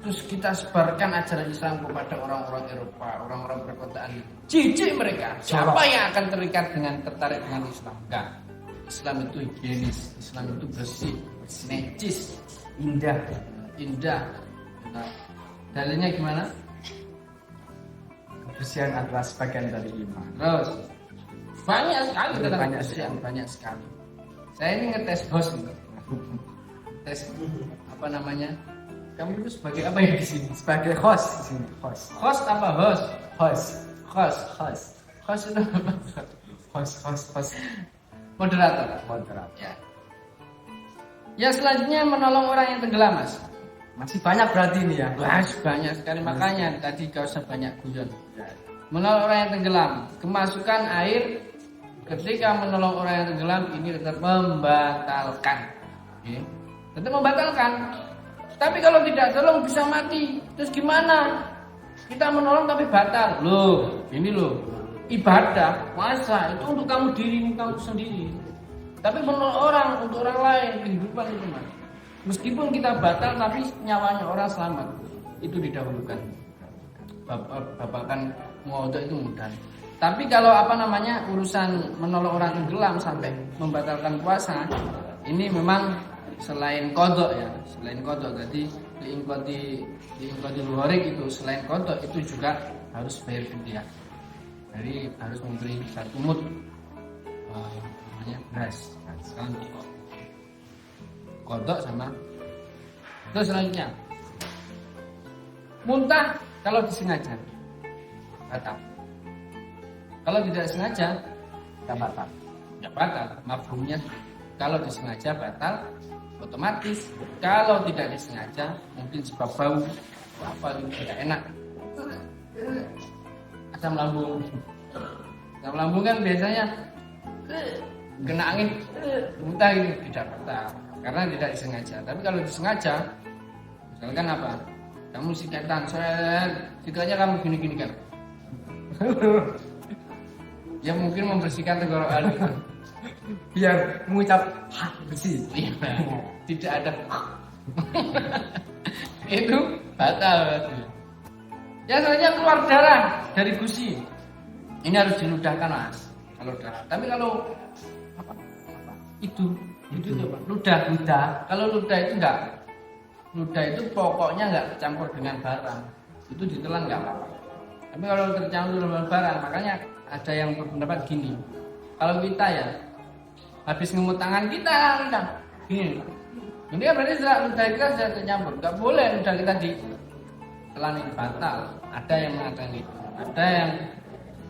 Terus kita sebarkan ajaran Islam kepada orang-orang Eropa, orang-orang perkotaan. Jijik mereka. Siapa yang akan tertarik dengan Islam? Enggak. Islam itu higienis, Islam itu bersih, necis, indah. Nah, dalilnya gimana? Kebersihan adalah sebagian dari iman. Terus banyak sekali. Saya ini ngetes host gitu. Tes apa namanya? Kamu itu sebagai apa ya di sini? Sebagai host di sini. Host apa host? Host itu apa? Host. Moderator. Ya. Yang selanjutnya menolong orang yang tenggelam, Mas. Masih banyak berarti ini ya. Banyak sekali, makanya tadi gak usah banyak guyon. Menolong orang yang tenggelam, kemasukan air ketika menolong orang yang tenggelam ini tetap membatalkan. Okay. Tetap membatalkan. Tapi kalau tidak tolong bisa mati. Terus gimana? Kita menolong tapi batal. Loh, ini loh. Ibadah, puasa itu untuk kamu sendiri. Tapi menurut orang, untuk orang lain kehidupan itu Mas. Meskipun kita batal tapi nyawanya orang selamat. Itu didahulukan. Babakan muwaddah itu mudah. Tapi kalau urusan menolong orang tenggelam sampai membatalkan puasa, ini memang selain qadha ya, selain qadha tadi diingkoti luarik itu selain qadha itu juga harus bayar fidyah. Jadi harus memberi 1 mud beras. Sekarang pokok kodok sama. Terus selanjutnya muntah kalau disengaja batal. Kalau tidak sengaja Nggak batal. ya batal. Mafhumnya kalau disengaja batal otomatis. Kalau tidak disengaja mungkin sebab bau apa itu tidak enak. Asam lambung. Asam lambung kan biasanya kena angin muntah ini tidak batal karena tidak disengaja. Tapi kalau disengaja, misalkan apa? Kamu sikatan, sikatnya kamu gini-gini kan? Ya mungkin membersihkan tenggorokan itu. Biar mengucap hak bersih. Iya, tidak ada itu batal. Ya soalnya keluar darah dari gusi. Ini harus diludahkan Mas. Kalau darah. Tapi kalau itu apa? Ludah. Kalau ludah itu enggak. Ludah itu pokoknya enggak campur dengan barang. Itu ditelan enggak apa-apa. Tapi kalau tercampur dengan barang, makanya ada yang berpendapat gini. Kalau kita ya habis ngemut tangan kita gini. Ini kan berarti ludah kita sudah tercampur. Enggak boleh ludah kita ditelan ini batal. Ada yang mengatakan itu. Ada yang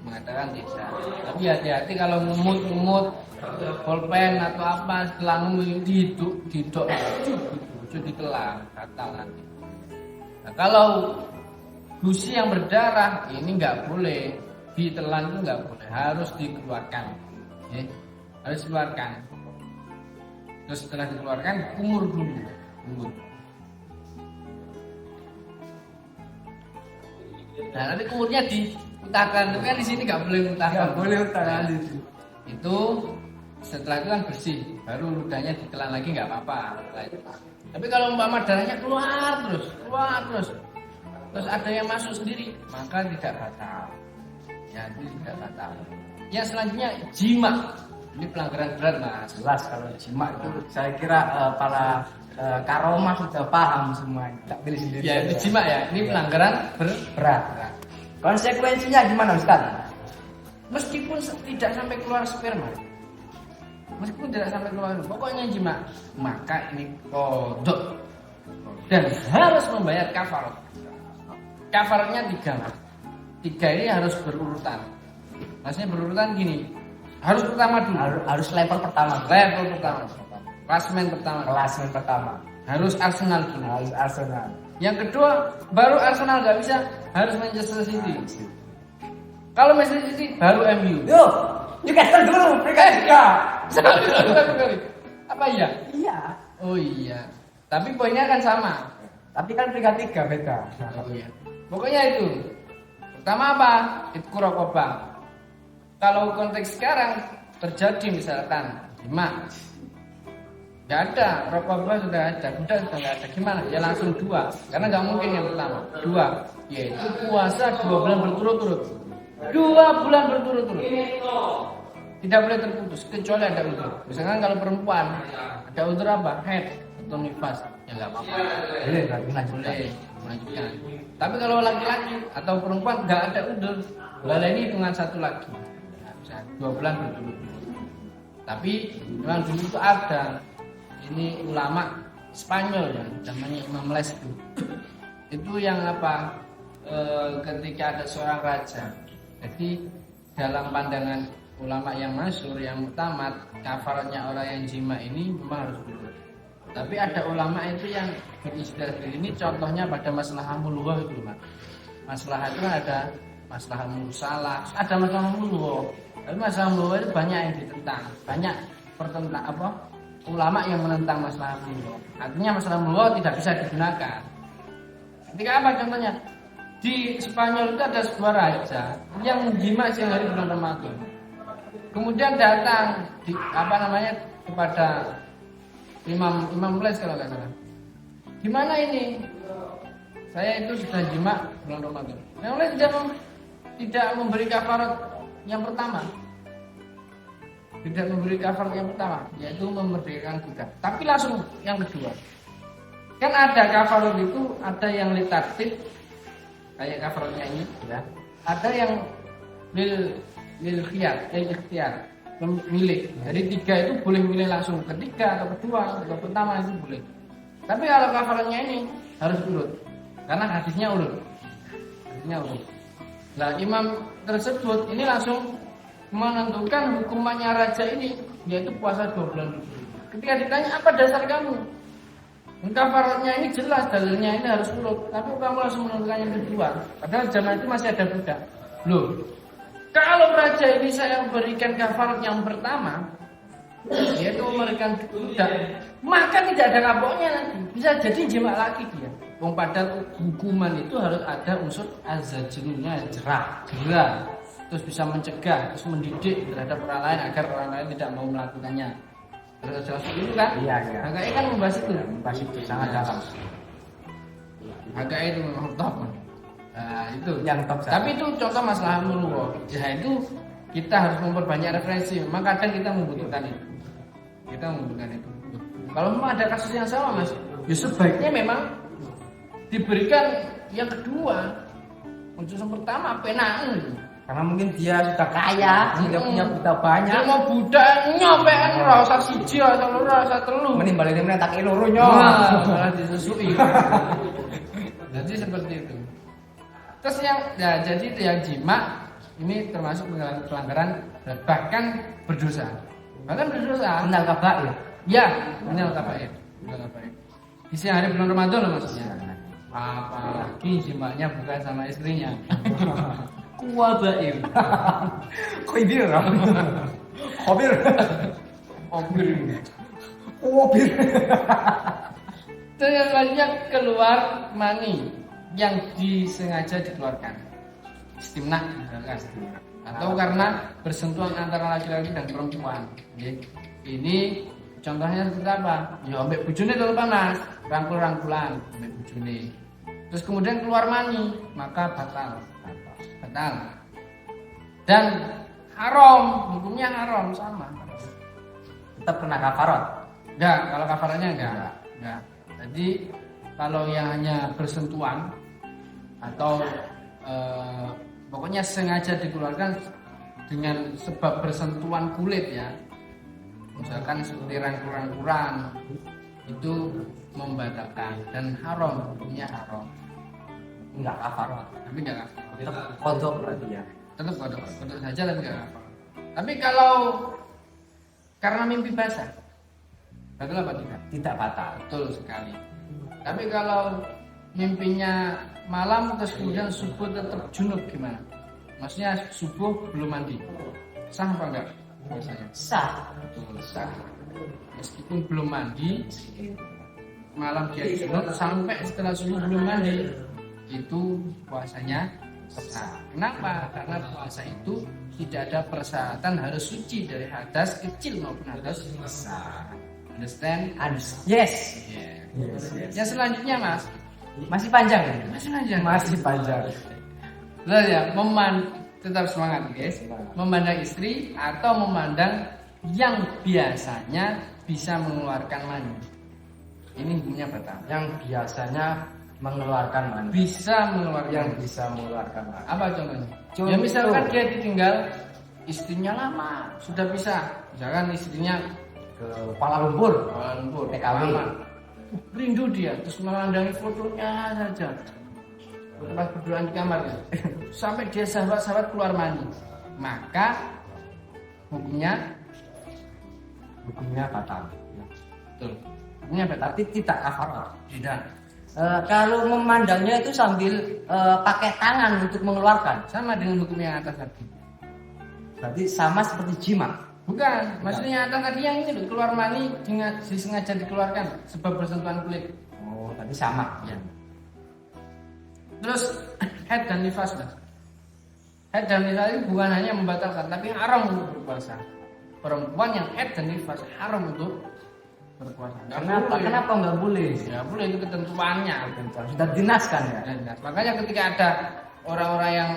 mengatakan tidak. Tapi hati-hati kalau ngemut bolpen atau apa setelah didok itu ditelan batal nanti. Nah, kalau gusi yang berdarah ini nggak boleh ditelan, itu nggak boleh, harus dikeluarkan. Harus dikeluarkan. Terus setelah dikeluarkan kumur dulu. Nah nanti kumurnya dimuntahkan. Tapi kan di sini nggak boleh muntahkan. Nggak boleh muntahkan itu. Itu setelah itu kan bersih, baru ludahnya ditelan lagi nggak apa-apa. Tapi kalau umpama darahnya keluar terus ada yang masuk sendiri, maka tidak batal. Ya itu tidak batal. Ya selanjutnya jima, ini pelanggaran berat Mas. Jelas kalau jima itu saya kira para karomah sudah paham semua. Tak pilih sendiri. Ya itu jima ya, ini pelanggaran berat. Konsekuensinya gimana Ustaz? Meskipun tidak sampai keluar sperma, pokoknya jima, maka ini kodok dan harus membayar kafarat. Kafaratnya 3 ini harus berurutan. Maksudnya berurutan gini, harus pertama dulu. Harus level pertama. Klasemen pertama. Harus Arsenal dulu. Yang kedua, baru Arsenal nggak bisa, harus Manchester City. Kalau Manchester City, baru MU. Yo, Newcastle dulu, peringkat 3. Apa iya? Iya. Oh iya. Tapi poinnya kan sama. Tapi kan peringkat 3 beda. Oh iya. Pokoknya itu. Pertama apa? Itqu raqabah. Kalau konteks sekarang terjadi misalkan jima, nggak ada, raqabah sudah ada, budak sudah nggak ada, gimana? Ya langsung 2, karena nggak mungkin yang pertama. 2, yaitu puasa 2 bulan berturut-turut. 2 bulan berturut-turut. Tidak boleh terputus kecuali ada udzur. Misalkan kalau perempuan ada udzur apa? Haid atau nifas, ya nggak apa-apa. Boleh melanjutkan. Tapi kalau laki-laki atau perempuan nggak ada udzur, boleh ini hitungan 1 lagi. Nah, bisa 2 bulan berturut-turut. Tapi memang dulu itu ada. Ini ulama Spanyol ya, namanya Imam Les itu yang apa? Ketika ada seorang raja. Jadi dalam pandangan ulama yang masyhur, yang muktamad, kafaratnya orang yang jima ini memang harus dulu. Tapi ada ulama itu yang beristilah ini contohnya pada masalah mulwah itu Mas. Masalah itu ada masalah musalah, ada masalah mulwah. Tapi masalah mulwah itu banyak yang ditentang, banyak pertentang apa? Ulama yang menentang masalah mulwah. Artinya masalah mulwah tidak bisa digunakan. Ketika apa contohnya? Di Spanyol itu ada sebuah raja yang menjima siang hari bulan Ramadan. kemudian datang kepada Imam Les kalau nggak salah. Gimana ini? Saya itu sudah jima bulan Ramadan. Imam Les tidak memberi kafarat yang pertama. Tidak memberi kafarat yang pertama, yaitu memerdekakan budak. Tapi langsung yang kedua. Kan ada kafarat itu, ada yang litartib kayak kafaratnya ini, ya. Ada yang lil ikhtiar, memilih. Jadi 3 itu boleh milih langsung, ketiga atau kedua atau pertama itu boleh. Tapi kalau kafaratnya ini harus urut, karena hadisnya urut. Nah, imam tersebut ini langsung menentukan hukumannya raja ini, yaitu puasa 2 bulan dulu. Ketika ditanya apa dasar kamu, kafaratnya ini jelas, dalilnya ini harus urut, tapi kamu langsung menentukan yang kedua. Padahal zaman itu masih ada budak. Loh, kalau raja ini saya berikan kafarat yang pertama, yaitu memberikan budak, maka tidak ada kapoknya nanti, bisa jadi jima lagi dia. Padahal hukuman itu harus ada unsur azajrunya, jerah, terus bisa mencegah, terus mendidik terhadap orang lain agar orang lain tidak mau melakukannya. Terus itu kan? Iya. HKI kan membahas itu, sangat dalam. HKI itu memang top. Nah, itu yang top. Tapi itu contoh masalah mulu. Ya itu kita harus memperbanyak referensi. Memang kadang kita membutuhkan itu. Kalau memang ada kasus yang sama, Mas, ya sebaiknya memang diberikan yang kedua. Untuk yang pertama penaan. Karena mungkin dia sudah kaya, sehingga punya budak banyak. Dia mau budak nyopekan rasa siji atau rasa telu. Menimbal ini tak loro nyo. Malah disusui. Jadi seperti itu. Terus jadi itu yang jima ini termasuk pelanggaran bahkan berdosa. Minal kabair. Ya, minal kabair. Di siang hari bulan Ramadan loh maksudnya. Apalagi jimanya bukan sama istrinya. Kuwabair. Khoibir. Terus yang selanjutnya keluar mani yang disengaja dikeluarkan, istimna atau karena bersentuhan antara laki-laki dan perempuan. Ini contohnya seperti apa? Ya ambek bojone terlalu panas, rangkul-rangkulan ambek bojone. Terus kemudian keluar mani, maka batal. Dan haram, hukumnya haram sama. Tetap kena kafarat. Enggak, kalau kafaratnya enggak. Jadi kalau yang hanya bersentuhan atau pokoknya sengaja dikeluarkan dengan sebab bersentuhan kulit ya, misalkan seperti rangkul-rangkulan, itu membatalkan dan haram, hukumnya haram. Enggak kafarat. Tapi enggak kafarat. Tetap kodok berarti ya. Tetap kodok saja tapi enggak kafarat. Tapi kalau karena mimpi basah, batal apa tidak? Tidak batal. Betul sekali. Tapi kalau mimpinya malam terus kemudian subuh tetap junub gimana? Maksudnya subuh belum mandi, sah apa enggak? Biasanya Sah. betul sah. Meskipun belum mandi, malam dia junub sampai setelah subuh belum mandi, itu puasanya sah. Kenapa? Karena puasa itu tidak ada persyaratan harus suci dari hadas kecil maupun hadas besar. Understand? Yes. Yeah. Yes. Yang selanjutnya Mas, Masih panjang ya? Masih panjang. Terus ya, tetap semangat guys. Memandang istri atau memandang yang biasanya bisa mengeluarkan mani. Ini hukumnya batal. Yang biasanya mengeluarkan mani. Yang bisa mengeluarkan mani. Apa contohnya? Contoh. Ya misalkan dia ditinggal istrinya lama, sudah bisa. Misalkan istrinya Ke Kuala Lumpur. TKW. lama. Rindu dia, terus memandangi fotonya saja. Pas berduaan di kamar ya. Sampai dia sahabat-sahabat keluar mani. Maka hukumnya batal. betul. Hukumnya batal. Tapi tidak kafarat. Tidak. Kalau memandangnya itu sambil pakai tangan untuk mengeluarkan, Sama dengan hukum yang atas tadi. berarti sama seperti jima. Bukan, maksudnya yang atas tadi yang ini loh, keluar mani dengan disengaja dikeluarkan sebab bersentuhan kulit. Oh, tadi sama. Ya. Terus head dan nifas Mas. Haid dan nifas itu bukan hanya membatalkan, tapi haram untuk berpuasa. Perempuan yang haid dan nifas haram untuk berpuasa. Kenapa nggak boleh? Ya boleh, itu ketentuannya. Sudah dinaskan ya. Nah, makanya ketika ada orang-orang yang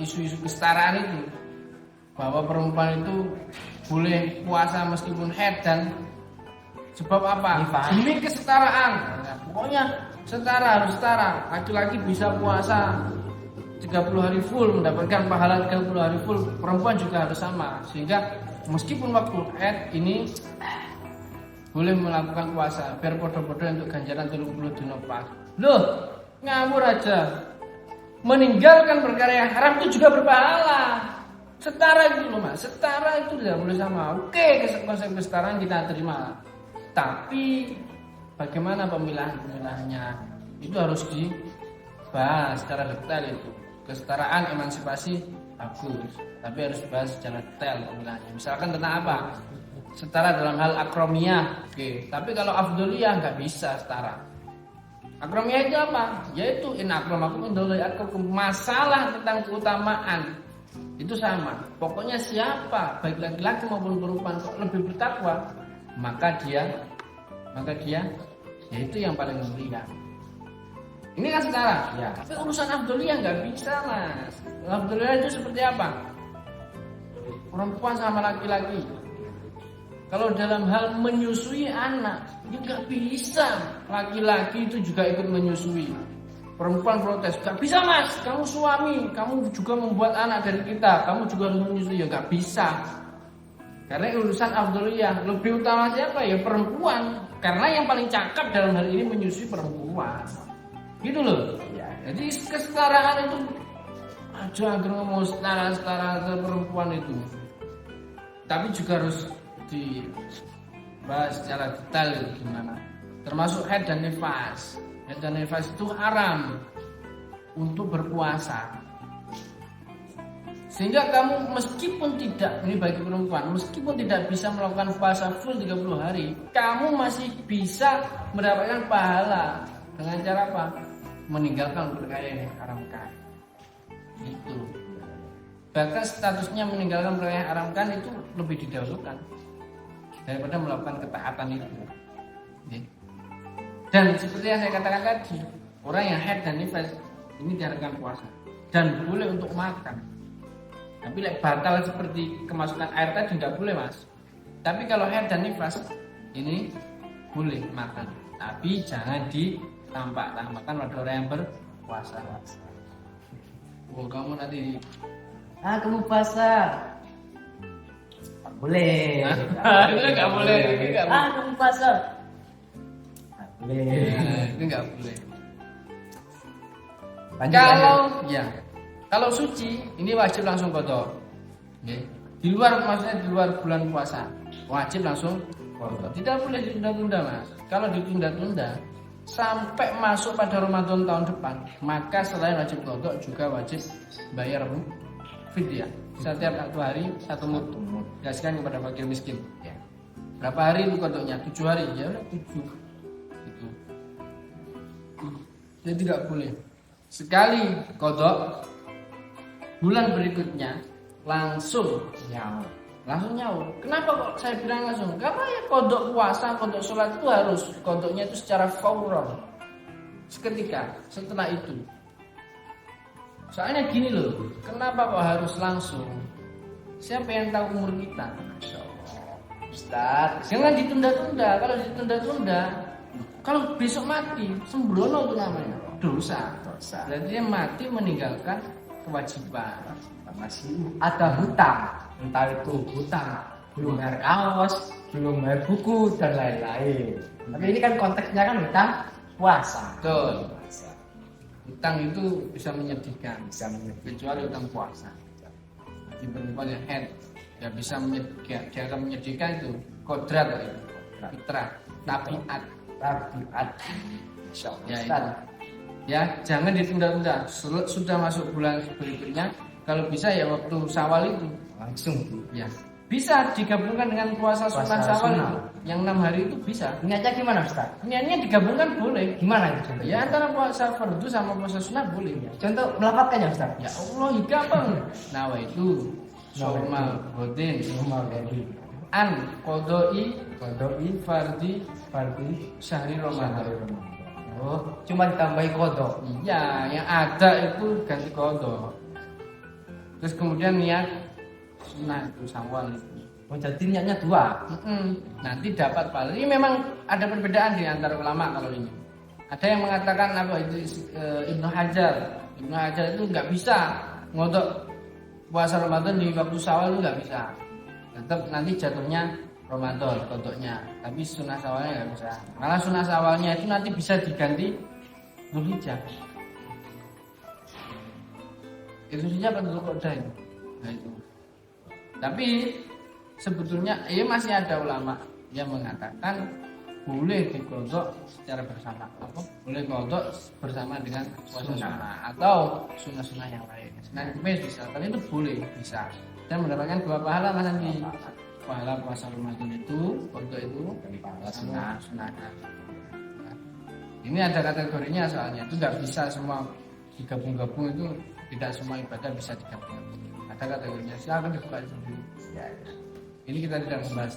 isu-isu kesetaraan itu, bahwa perempuan itu boleh puasa meskipun haid dan sebab apa? Demi kesetaraan. Nah, pokoknya harus setara. Laki-laki bisa puasa 30 hari full, mendapatkan pahala 30 hari full. Perempuan juga harus sama. Sehingga meskipun waktu haid ini boleh melakukan puasa biar bodoh-bodoh untuk ganjaran 30 dino pas. Loh, ngawur aja. Meninggalkan perkara yang haram itu juga berpahala. Setara itu loh Mas, setara itu tidak boleh sama. Oke, konsep kesetaraan kita terima. Tapi bagaimana pemilahannya itu harus dibahas secara detail itu. Kesetaraan, emansipasi bagus, tapi harus dibahas secara detail pemilahannya. Misalkan tentang apa? Setara dalam hal akromiyah, oke. Tapi kalau afdoliyah nggak bisa setara. Akromiyah itu apa? Yaitu in akramakum indallahi atqakum. Masalah tentang keutamaan itu sama. Pokoknya siapa baik laki-laki maupun perempuan kok lebih bertakwa, maka dia yaitu yang paling mulia. Ini kan setara. Ya. Tapi urusan afdoliyah nggak bisa Mas. Afdoliyah itu seperti apa? Perempuan sama laki-laki. Kalau dalam hal menyusui anak, itu nggak bisa. Laki-laki itu juga ikut menyusui. Perempuan protes, nggak bisa Mas. Kamu suami, kamu juga membuat anak dari kita. Kamu juga harus menyusui, ya nggak bisa. Karena urusan afdoliyah lebih utama siapa? Ya perempuan. Karena yang paling cakap dalam hal ini menyusui perempuan. Gitu loh. Ya. Jadi kesetaraan itu aja agar ngomong setara perempuan itu. Tapi juga harus dibahas secara detail gimana. Termasuk haid dan nifas. Haid dan nifas itu haram untuk berpuasa. Sehingga kamu meskipun tidak, ini bagi perempuan, meskipun tidak bisa melakukan puasa full 30 hari, kamu masih bisa mendapatkan pahala. Dengan cara apa? Meninggalkan perkara yang diharamkan. Itu. Bahkan statusnya meninggalkan perkara yang diharamkan itu lebih didahulukan daripada melakukan ketaatan itu. Dan seperti yang saya katakan tadi, orang yang haid dan nifas ini diharamkan puasa dan boleh untuk makan. Tapi batal seperti kemasukan air tadi tidak boleh Mas. Tapi kalau haid dan nifas ini boleh makan. Tapi jangan ditampak-tampakkan pada orang yang berpuasa. Oh kamu nanti kamu puasa. Boleh. Itu nggak boleh. Kamu puasa. Boleh. Itu nggak boleh. Kalau suci ini wajib langsung qadha. Nggih. Di luar maksudnya di luar bulan puasa, wajib langsung qadha. Tidak boleh ditunda-tunda, Mas. Kalau ditunda-tunda sampai masuk pada Ramadan tahun depan, maka selain wajib qadha juga wajib bayar fidyah. Setiap 1 hari 1 mud. Kasihkan kepada fakir miskin. Ya. Berapa hari itu qadhanya? 7 hari. Ya udah 7. Itu. Jadi tidak boleh. Sekali qadha bulan berikutnya langsung nyaur. Kenapa kok saya bilang langsung? Karena ya kodok puasa, kodok sholat itu harus kodoknya itu secara fauron, seketika setelah itu. Soalnya gini loh, kenapa kok harus langsung? Siapa yang tahu umur kita? Ustaz, jangan ditunda-tunda. Kalau ditunda-tunda, kalau besok mati, sembrono itu namanya dosa. Jadi dia mati meninggalkan kewajiban. Masih ada hutang, entah itu hutang belum bayar kaos, belum bayar buku dan lain-lain. Tapi ini kan konteksnya kan hutang puasa. Betul. Hutang itu bisa menyedihkan, kecuali hutang puasa. Bagi perempuan yang haid, ya bisa menyedihkan. Dia akan menyedihkan itu kodrat itu, fitrah, tabiat. Ya, jangan ditunda-tunda. Sudah masuk bulan berikutnya, kalau bisa ya waktu Syawal itu langsung. Ya, Bisa digabungkan dengan puasa sunnah Puasa Syawal sunnah. itu. Yang 6 hari itu bisa. Niatnya gimana Ustaz? Niatnya digabungkan boleh. Gimana itu? Ya antara puasa fardu sama puasa sunnah boleh. Contoh melafalkannya Ustaz. Ya Allah, gampang. Nawaitu soma godin an qodoi Kodoi fardi Fardi syahri Ramadan. Oh, cuma ditambahi kodok. Iya, yang ada itu ganti kodok. Terus kemudian niat sunnah itu Syawal itu. Oh, jadi niatnya 2. Nanti dapat pahala. Ini memang ada perbedaan di antara ulama kalau ini. Ada yang mengatakan apa itu Ibnu Hajar. Ibnu Hajar itu nggak bisa ngodok puasa Ramadan di waktu Syawal itu nggak bisa. Tetap nanti jatuhnya Ramadan kodoknya. Tapi sunnah Syawalnya nggak bisa. Malah sunnah Syawalnya itu nanti bisa diganti Dzulhijjah. Itu saja apa Dzulqa'dah itu. Nah itu. Tapi sebetulnya masih ada ulama yang mengatakan boleh dikodok secara bersama, boleh kodok bersama dengan puasa sunnah atau sunnah-sunnah yang lain. Senin Kamis bisa, tapi itu boleh bisa. Dan mendapatkan 2 pahala mas nanti. Pahala puasa Ramadan itu, kodok itu sunnah. Ini ada kategorinya soalnya itu nggak bisa semua digabung-gabung, itu tidak semua ibadah bisa digabung. Ada kategorinya, silakan dibuka sendiri. Ini kita tidak membahas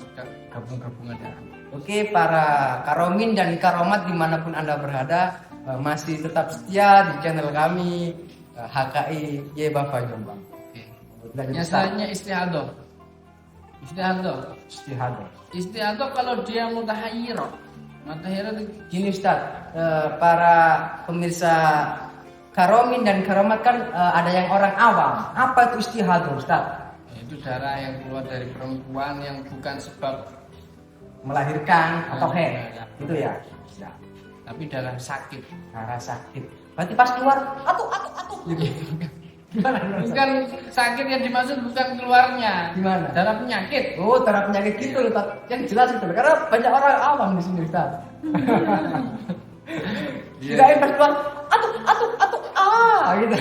gabung-gabungan ya. Oke, para karomin dan karomat dimanapun Anda berada, masih tetap setia di channel kami HKI Y Bapak Jombang. Oke. Lanjut, Ustaz. Biasanya istihadah. Istihadah kalau dia mutahayyirah. Mutahayyirah itu Gini Ustaz, para pemirsa karomin dan karomat kan ada yang orang awam. Apa itu istihadah Ustaz? itu darah yang keluar dari perempuan yang bukan sebab Melahirkan atau haid, gitu ya? Ya. tapi darah sakit. Darah sakit. Berarti pas keluar, atuh, gitu. Gimana? Bukan sakit yang dimaksud, bukan keluarnya. Gimana? Darah penyakit. Oh, darah penyakit gitu loh, Ustaz. Yang jelas itu. Karena banyak orang awam di sini, Ustaz. Kirain pas keluar, gitu.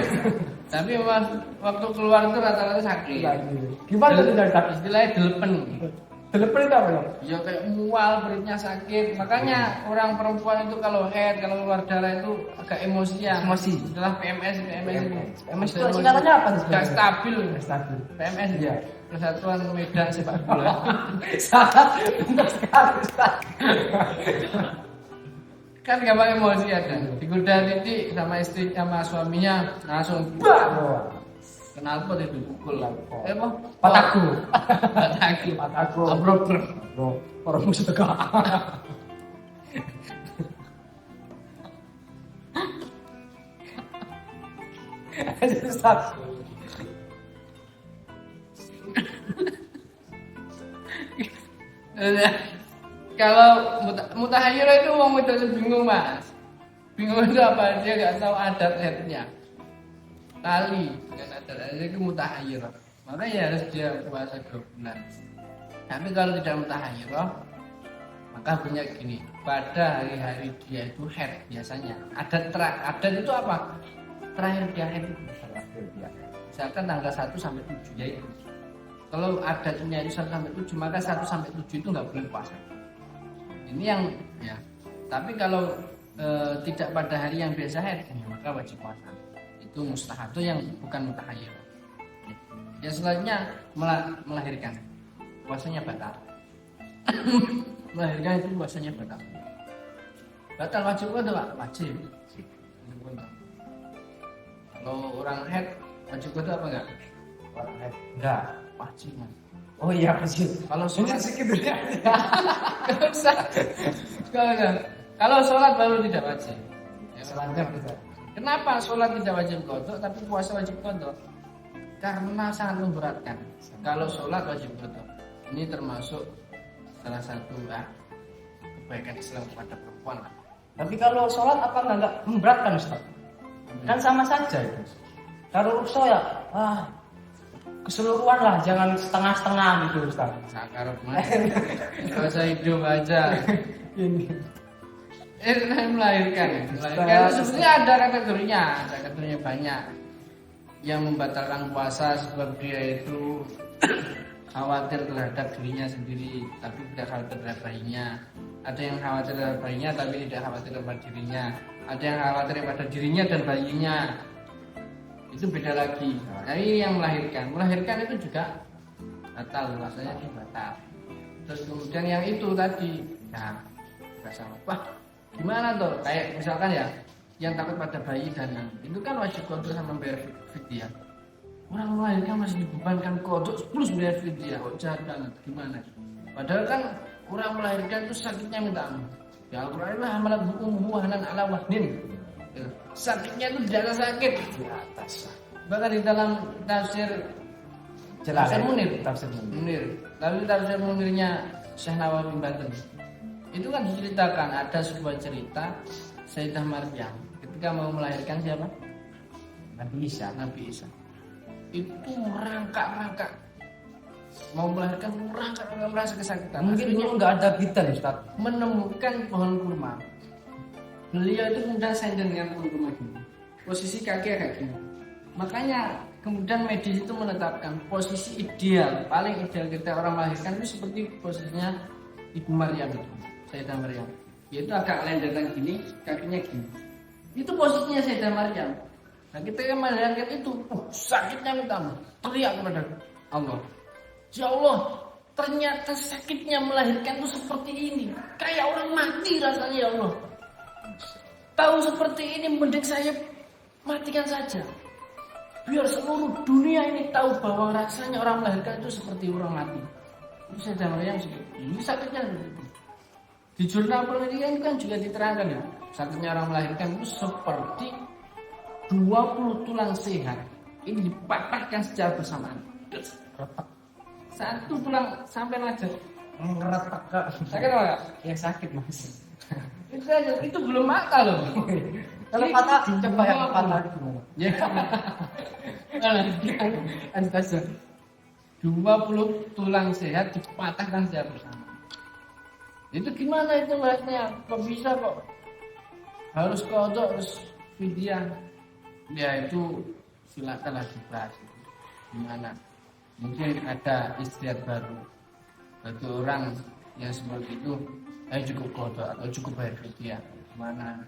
Tapi memang waktu keluar itu rata-rata sakit. Gimana tuh Ustaz? Istilahnya delepen. Telepon itu apa ya? Ya kayak mual, perutnya sakit. Makanya orang perempuan itu kalau haid, kalau keluar darah itu agak emosian. Emosi. Setelah PMS itu. PMS itu singkatannya apa tuh? Gak stabil. Stabil. PMS Iya. Persatuan Medan Sepak Bola. Sangat benar sekali, Ustaz. Kan gampang emosi ya kan. Digoda titik sama istri sama suaminya langsung bah. Kenalpot itu pukul. Apa? Pataku. Pataku. Abrok. Orang musuh tegak. Ustaz. Kalau mutahayyirah itu orang itu bingung mas. Bingung itu apa, dia nggak tahu adat headnya. Tali dengan adat headnya itu mutahayyirah. Makanya harus dia puasa 2 bulan. Tapi kalau tidak mutahayyirah, maka punya gini. Pada hari-hari dia itu head biasanya. Adat itu apa? Terakhir dia head itu. Misalkan tanggal 1 sampai 7 ya itu. Kalau adatnya itu 1 sampai 7, maka 1 sampai 7 itu nggak boleh puasa. Ini yang ya. Tapi kalau tidak pada hari yang biasa haid, maka wajib puasa. Itu mustahab, itu yang bukan mutahayyir. Yang selanjutnya melahirkan, puasanya batal. Melahirkan itu puasanya batal. Batal wajib qada, Pak? Wajib. Kalau orang haid wajib qada apa enggak? Orang haid enggak. Wajib, Mas. Oh iya wajib. Kalau sholat sedikit ya. Enggak usah. Kalau sholat baru tidak wajib. Ya, Sholatnya bisa. kenapa sholat tidak wajib qada tapi puasa wajib qada? Karena sangat memberatkan. Kalau sholat wajib qada. Ini termasuk salah satu kebaikan Islam kepada perempuan. Tapi kalau sholat apa enggak memberatkan Ustaz? Kan sama saja itu. Kalau sholat keseluruhan lah, jangan setengah-setengah gitu Ustaz. Sakar mas, puasa hidup aja. Ini. Melahirkan itu sebenarnya ada kategorinya banyak yang membatalkan puasa sebab dia itu khawatir terhadap dirinya sendiri tapi tidak khawatir terhadap bayinya. Ada yang khawatir terhadap bayinya tapi tidak khawatir terhadap dirinya. Ada yang khawatir pada dirinya dan bayinya. Itu beda lagi. Nah, ini yang melahirkan itu juga batal, rasanya itu batal. Terus kemudian yang itu tadi, nah nggak sama. Wah, gimana tuh? Kayak misalkan ya, yang takut pada bayi dan itu kan wajib kodok sama bayar fidyah. Orang melahirkan masih dibebankan kodok plus bayar fidyah. Kok jahat banget? Gimana? Padahal kan orang melahirkan itu sakitnya minta ampun. Ya Al-Quran itu hamalat ummuhu wahnan ala wahnin. Sakitnya itu tidak sakit Di atas. bahkan di dalam tafsir Jelas. Tafsir Munir. Tafsir Munir. Lalu tafsir Munirnya Syekh Nawawi Banten itu kan diceritakan ada sebuah cerita Sayyidah Maryam ketika mau melahirkan siapa? Nabi Isa. Nabi Isa. Itu merangkak mau melahirkan merasa kesakitan. Mungkin Akhirnya dulu nggak ada bidan, Ustaz. menemukan pohon kurma. Beliau itu kemudian sender dengan pohon kurma gini. Posisi kaki kayak gini. Makanya kemudian medis itu menetapkan posisi ideal, paling ideal kita orang melahirkan itu seperti posisinya Ibu Maryam itu, Sayyidah Maryam. Yaitu agak lendetan gini, kakinya gini. Itu posisinya Sayyidah Maryam. Nah kita yang melahirkan itu, sakitnya minta ampun, teriak kepada Allah. Ya Allah, ternyata sakitnya melahirkan itu seperti ini. Kayak orang mati rasanya ya Allah. Tahu seperti ini mending saya matikan saja. Biar seluruh dunia ini tahu bahwa rasanya orang melahirkan itu seperti orang mati. Itu Sayyidah Maryam ini sakitnya begitu. Di jurnal penelitian kan juga diterangkan ya, sakitnya orang melahirkan itu seperti 20 tulang sehat ini dipatahkan secara bersamaan. Satu tulang sampai aja. Ngeretak Kak. Sakit apa Kak? Ya sakit Mas. Itu aja, itu belum mata loh. Kalau patah coba yang patah gimana? Ya. Antasya. 20 tulang sehat dipatahkan secara bersama. Itu gimana itu bahasnya? Kok bisa kok? Harus kodok, harus fidyah. Ya itu silakanlah dibahas. Gimana? Mungkin ada istiadat baru bagi orang yang seperti itu. Cukup kodok atau cukup bayar fidyah. Gimana?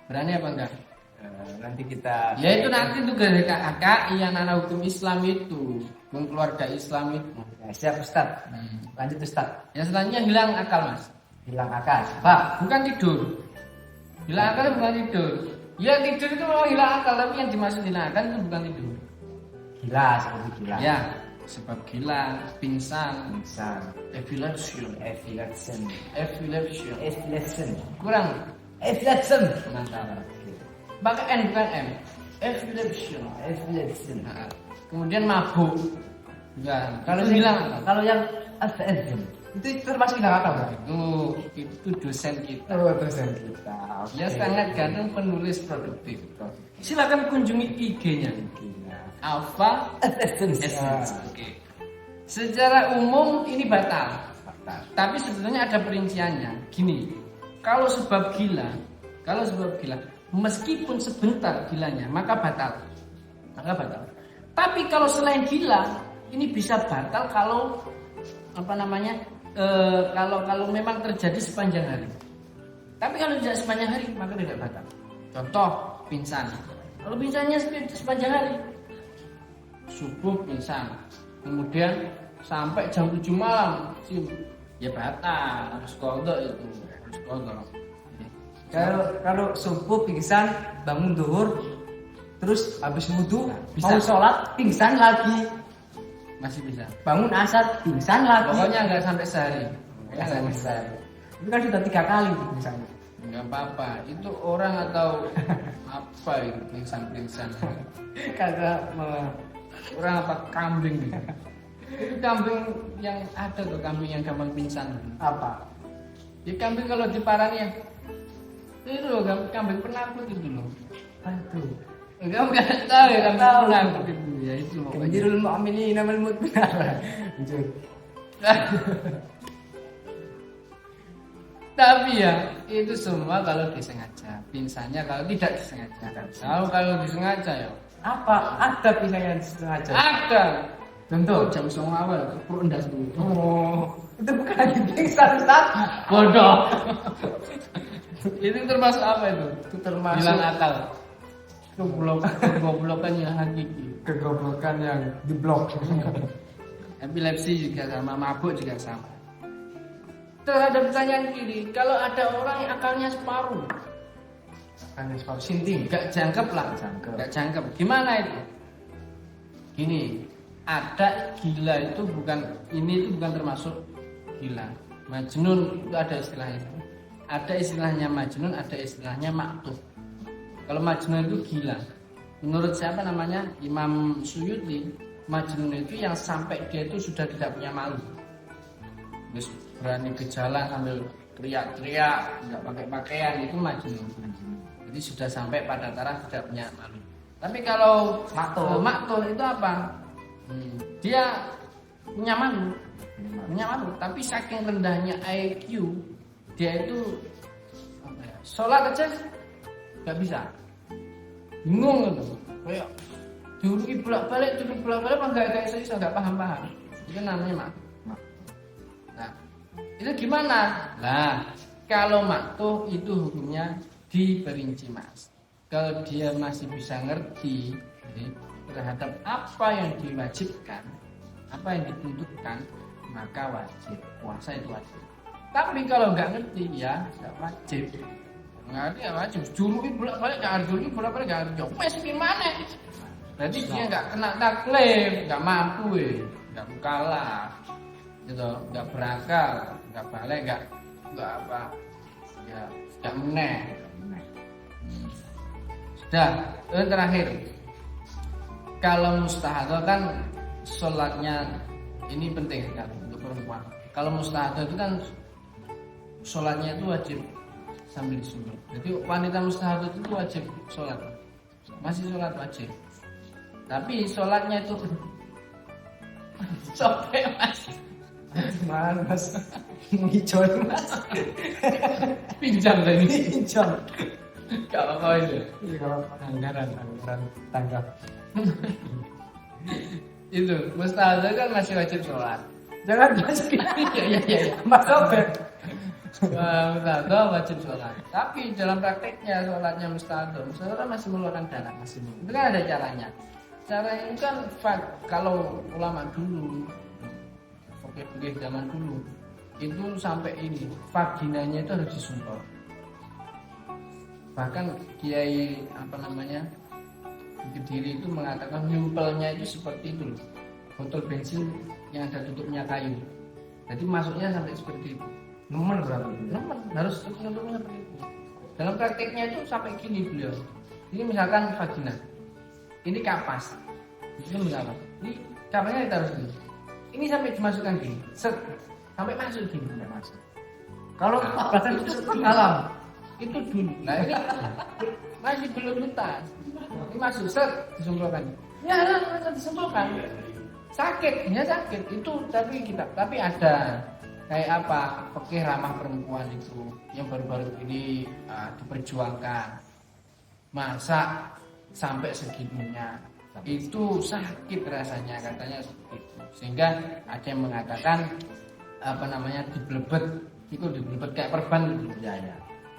Berani apa enggak? Nanti kita. Ya itu nanti tuh dari KAKI yang anak hukum Islam itu, keluarga Islam itu. Ya, siap Ustaz. Lanjut Ustaz. Yang selanjutnya hilang akal Mas. Hilang akal. Pak. Bukan tidur. Hilang akal bukan tidur. Ya tidur itu memang hilang akal, tapi yang dimaksud hilang akal itu bukan tidur. Gila, seperti gila. Ya, sebab gila, pingsan, Epilepsy. kurang Epilepsy. mantap. Pakai N bukan M. Epilepsy. Nah, kemudian mabuk. Enggak, Kalau itu hilang akal. Kalau yang ASN itu termasuk hilang akal Pak? Itu dosen kita. Oh, dosen kita. Ya sangat ganteng penulis produktif. Silakan kunjungi IG-nya. Alpha Essence. Oke. Secara umum ini batal. Tapi sebetulnya ada perinciannya. Gini, kalau sebab gila, meskipun sebentar gilanya, maka batal. Tapi kalau selain gila, ini bisa batal kalau kalau memang terjadi sepanjang hari. Tapi kalau tidak sepanjang hari, maka tidak batal. Contoh, pingsan. Kalau pingsannya sepanjang hari, subuh pingsan, kemudian sampai jam 7 malam, ya batal, harus kodok itu, harus kodok. Kalau subuh pingsan, bangun duhur, terus habis wudhu Bisa. mau sholat pingsan lagi, Masih bisa. bangun asar pingsan lagi. Pokoknya nggak sampai sehari. Nggak sampai sehari. Itu kan sudah 3 kali pingsannya. Nggak apa-apa. Itu orang atau apa itu pingsan-pingsan. Karena Orang apa kambing gitu. Itu kambing yang ada tuh, kambing yang gampang pingsan. apa? Ya kambing kalau diparani ya. Itu loh kambing penakut itu loh. Aduh. Enggak tahu ya kambing Tahu. penakut itu. Ya itu pokoknya. Kebirul mu'minin amal mutbi'ah. Lanjut. Tapi ya itu semua kalau disengaja. Pingsannya kalau tidak disengaja. Kalau disengaja ya Apa? Ada pingsan yang sengaja. ada. Contoh. jam 9 awal perut endas dulu. Oh, itu bukan lagi pingsan Ustaz. Bodoh. Itu termasuk apa itu? Itu termasuk Hilang akal. Kegoblokan yang hakiki. kegoblokan yang diblok. Epilepsi juga sama, mabuk juga sama. Terus ada pertanyaan kiri, kalau ada orang yang akalnya separuh, Kan sebab sinting. nggak jangkep lah, Jangkep. nggak jangkep. Gimana itu? Gini, ada gila itu bukan, ini itu bukan termasuk gila. Majnun itu ada istilahnya. Ada istilahnya majnun, ada istilahnya maktub. Kalau majnun itu gila. Menurut siapa namanya? Imam Suyuti, majnun itu yang sampai dia itu sudah tidak punya malu. Terus berani ke jalan sambil teriak-teriak, nggak pakai pakaian, itu majnun. Jadi sudah sampai pada taraf tidak punya malu. Tapi kalau maktul itu apa? Dia punya malu, tapi saking rendahnya IQ, dia itu apa ya, sholat aja nggak bisa, bingung gitu, kayak diuruki bolak-balik, apa nggak bisa, nggak paham. Itu namanya maktul. Nah, itu gimana? Nah, kalau maktul itu hukumnya diperinci mas. Kalau dia masih bisa ngerti jadi, terhadap apa yang diwajibkan, apa yang dituntutkan, maka wajib puasa itu wajib. Tapi kalau nggak ngerti ya nggak wajib. Nggak ngerti ya wajib. Juluki bolak-balik nggak ada, juluki bolak-balik nggak ada. Wes gimana? Berarti dia nggak kena taklif, nggak mampu, nggak kalah, gitu, nggak berakal, nggak balik, nggak apa, ya nggak meneh. Sudah, yang terakhir. Kalau mustahadah kan sholatnya ini penting kan untuk perempuan. Kalau mustahadah itu kan sholatnya itu wajib sambil disuruh. Jadi wanita mustahadah itu wajib sholat, masih sholat wajib. Tapi sholatnya itu sampai mas. Mana mas? Hijau mas. Pinjam tadi. Hijau. Gak apa-apa itu. Iya kalau anggaran tanggap. Itu mustahadah kan masih wajib sholat. Jangan masukin. Iya. Mas Robert. Mustahadah wajib sholat. Tapi dalam prakteknya sholatnya mustahadah masih mengeluarkan darah. Itu kan ada caranya. Caranya itu kan kalau ulama dulu, oke zaman dulu itu sampai ini vaginanya itu harus disumpel. Bahkan kiai Kediri itu mengatakan nyumpelnya itu seperti itu loh, botol bensin yang ada tutupnya kayu. Jadi masuknya sampai seperti itu. Nomor berapa? Nomor harus tutupnya seperti itu. Dalam prakteknya itu sampai gini beliau. Ini misalkan vagina, ini kapas, ini apa? Ini kapasnya ditaruh sini. Ini sampai dimasukkan gini, set, sampai masuk gini, sampai masuk. Kalau kapasan itu seperti alam. Itu dulu. Nah ini masih belum tuntas. Ini masuk set disumpulkan. Ya, disumpulkan. Sakit, ya sakit. Itu tapi ada kayak apa? Fikih ramah perempuan itu yang baru-baru ini diperjuangkan. Masa sampai segitunya. Itu sakit rasanya katanya seperti itu. Sehingga ada yang mengatakan diblebet, itu diblebet kayak perban gitu ya.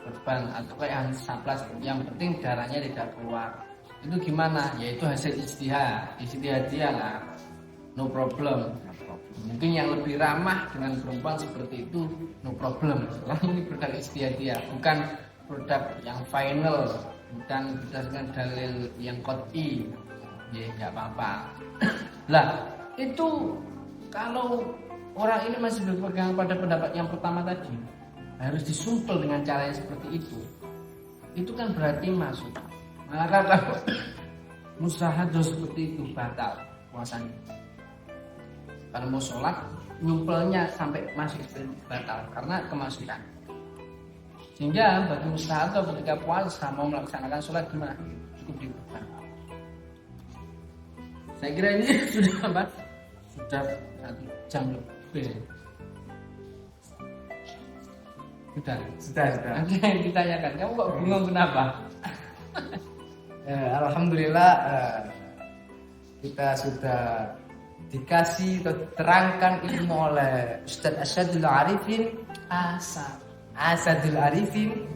Perban atau kayak saplas, yang penting darahnya tidak keluar. Itu gimana? Yaitu hasil ijtihad dia lah, no problem. Mungkin yang lebih ramah dengan perempuan seperti itu no problem. Ini produk ijtihad dia, bukan produk yang final, bukan berdasarkan dalil yang qot'i. Ya nggak apa-apa. Lah itu kalau orang ini masih berpegang pada pendapat yang pertama tadi, harus disumpel dengan cara yang seperti itu kan berarti masuk. Maka kalau mustahadah seperti itu batal puasanya. Kalau mau sholat nyumpelnya sampai masuk seperti itu batal karena kemasukan. Sehingga bagi mustahadah ketika puasa mau melaksanakan sholat gimana? Cukup dibuka. Saya kira ini sudah apa? Sudah 1 jam lebih. Sudah. Ada yang ditanyakan, kamu kok bingung kenapa? Alhamdulillah kita sudah dikasih atau terangkan ilmu oleh Ustaz Asadul Arifin. Asadul Arifin.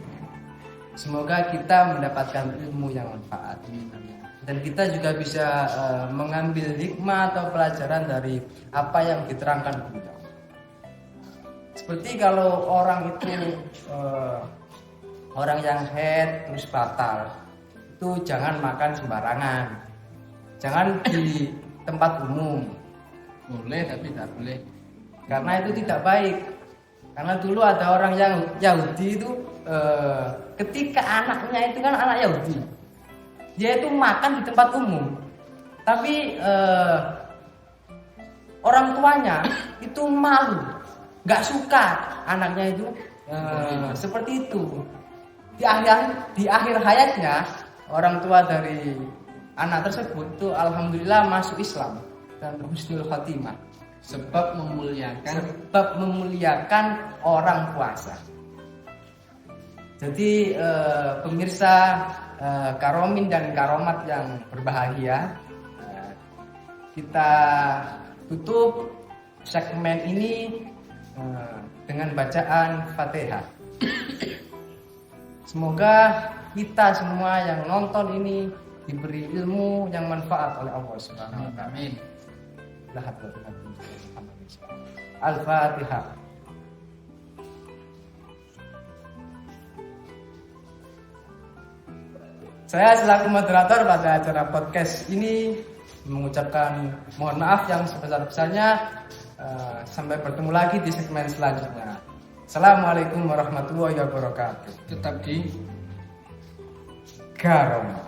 Semoga kita mendapatkan ilmu yang manfaat. Dan kita juga bisa mengambil hikmah atau pelajaran dari apa yang diterangkan beliau. Seperti kalau orang itu orang yang head terus batal, itu jangan makan sembarangan, jangan di tempat umum. Boleh tapi tidak boleh. Karena itu tidak baik. Karena dulu ada orang yang Yahudi itu ketika anaknya itu kan anak Yahudi, dia itu makan di tempat umum, tapi orang tuanya itu malu, nggak suka anaknya itu seperti itu. Di akhir hayatnya orang tua dari anak tersebut itu alhamdulillah masuk Islam dan husnul khotimah sebab memuliakan orang puasa. Jadi pemirsa karomin dan karomat yang berbahagia, kita tutup segmen ini dengan bacaan Fatihah. Semoga kita semua yang nonton ini diberi ilmu yang manfaat oleh Allah Subhanahu wa taala. Amin. Al-Fatihah. Saya selaku moderator pada acara podcast ini mengucapkan mohon maaf yang sebesar-besarnya. Sampai bertemu lagi di segmen selanjutnya. Assalamualaikum warahmatullahi wabarakatuh. Tetap di Karomah.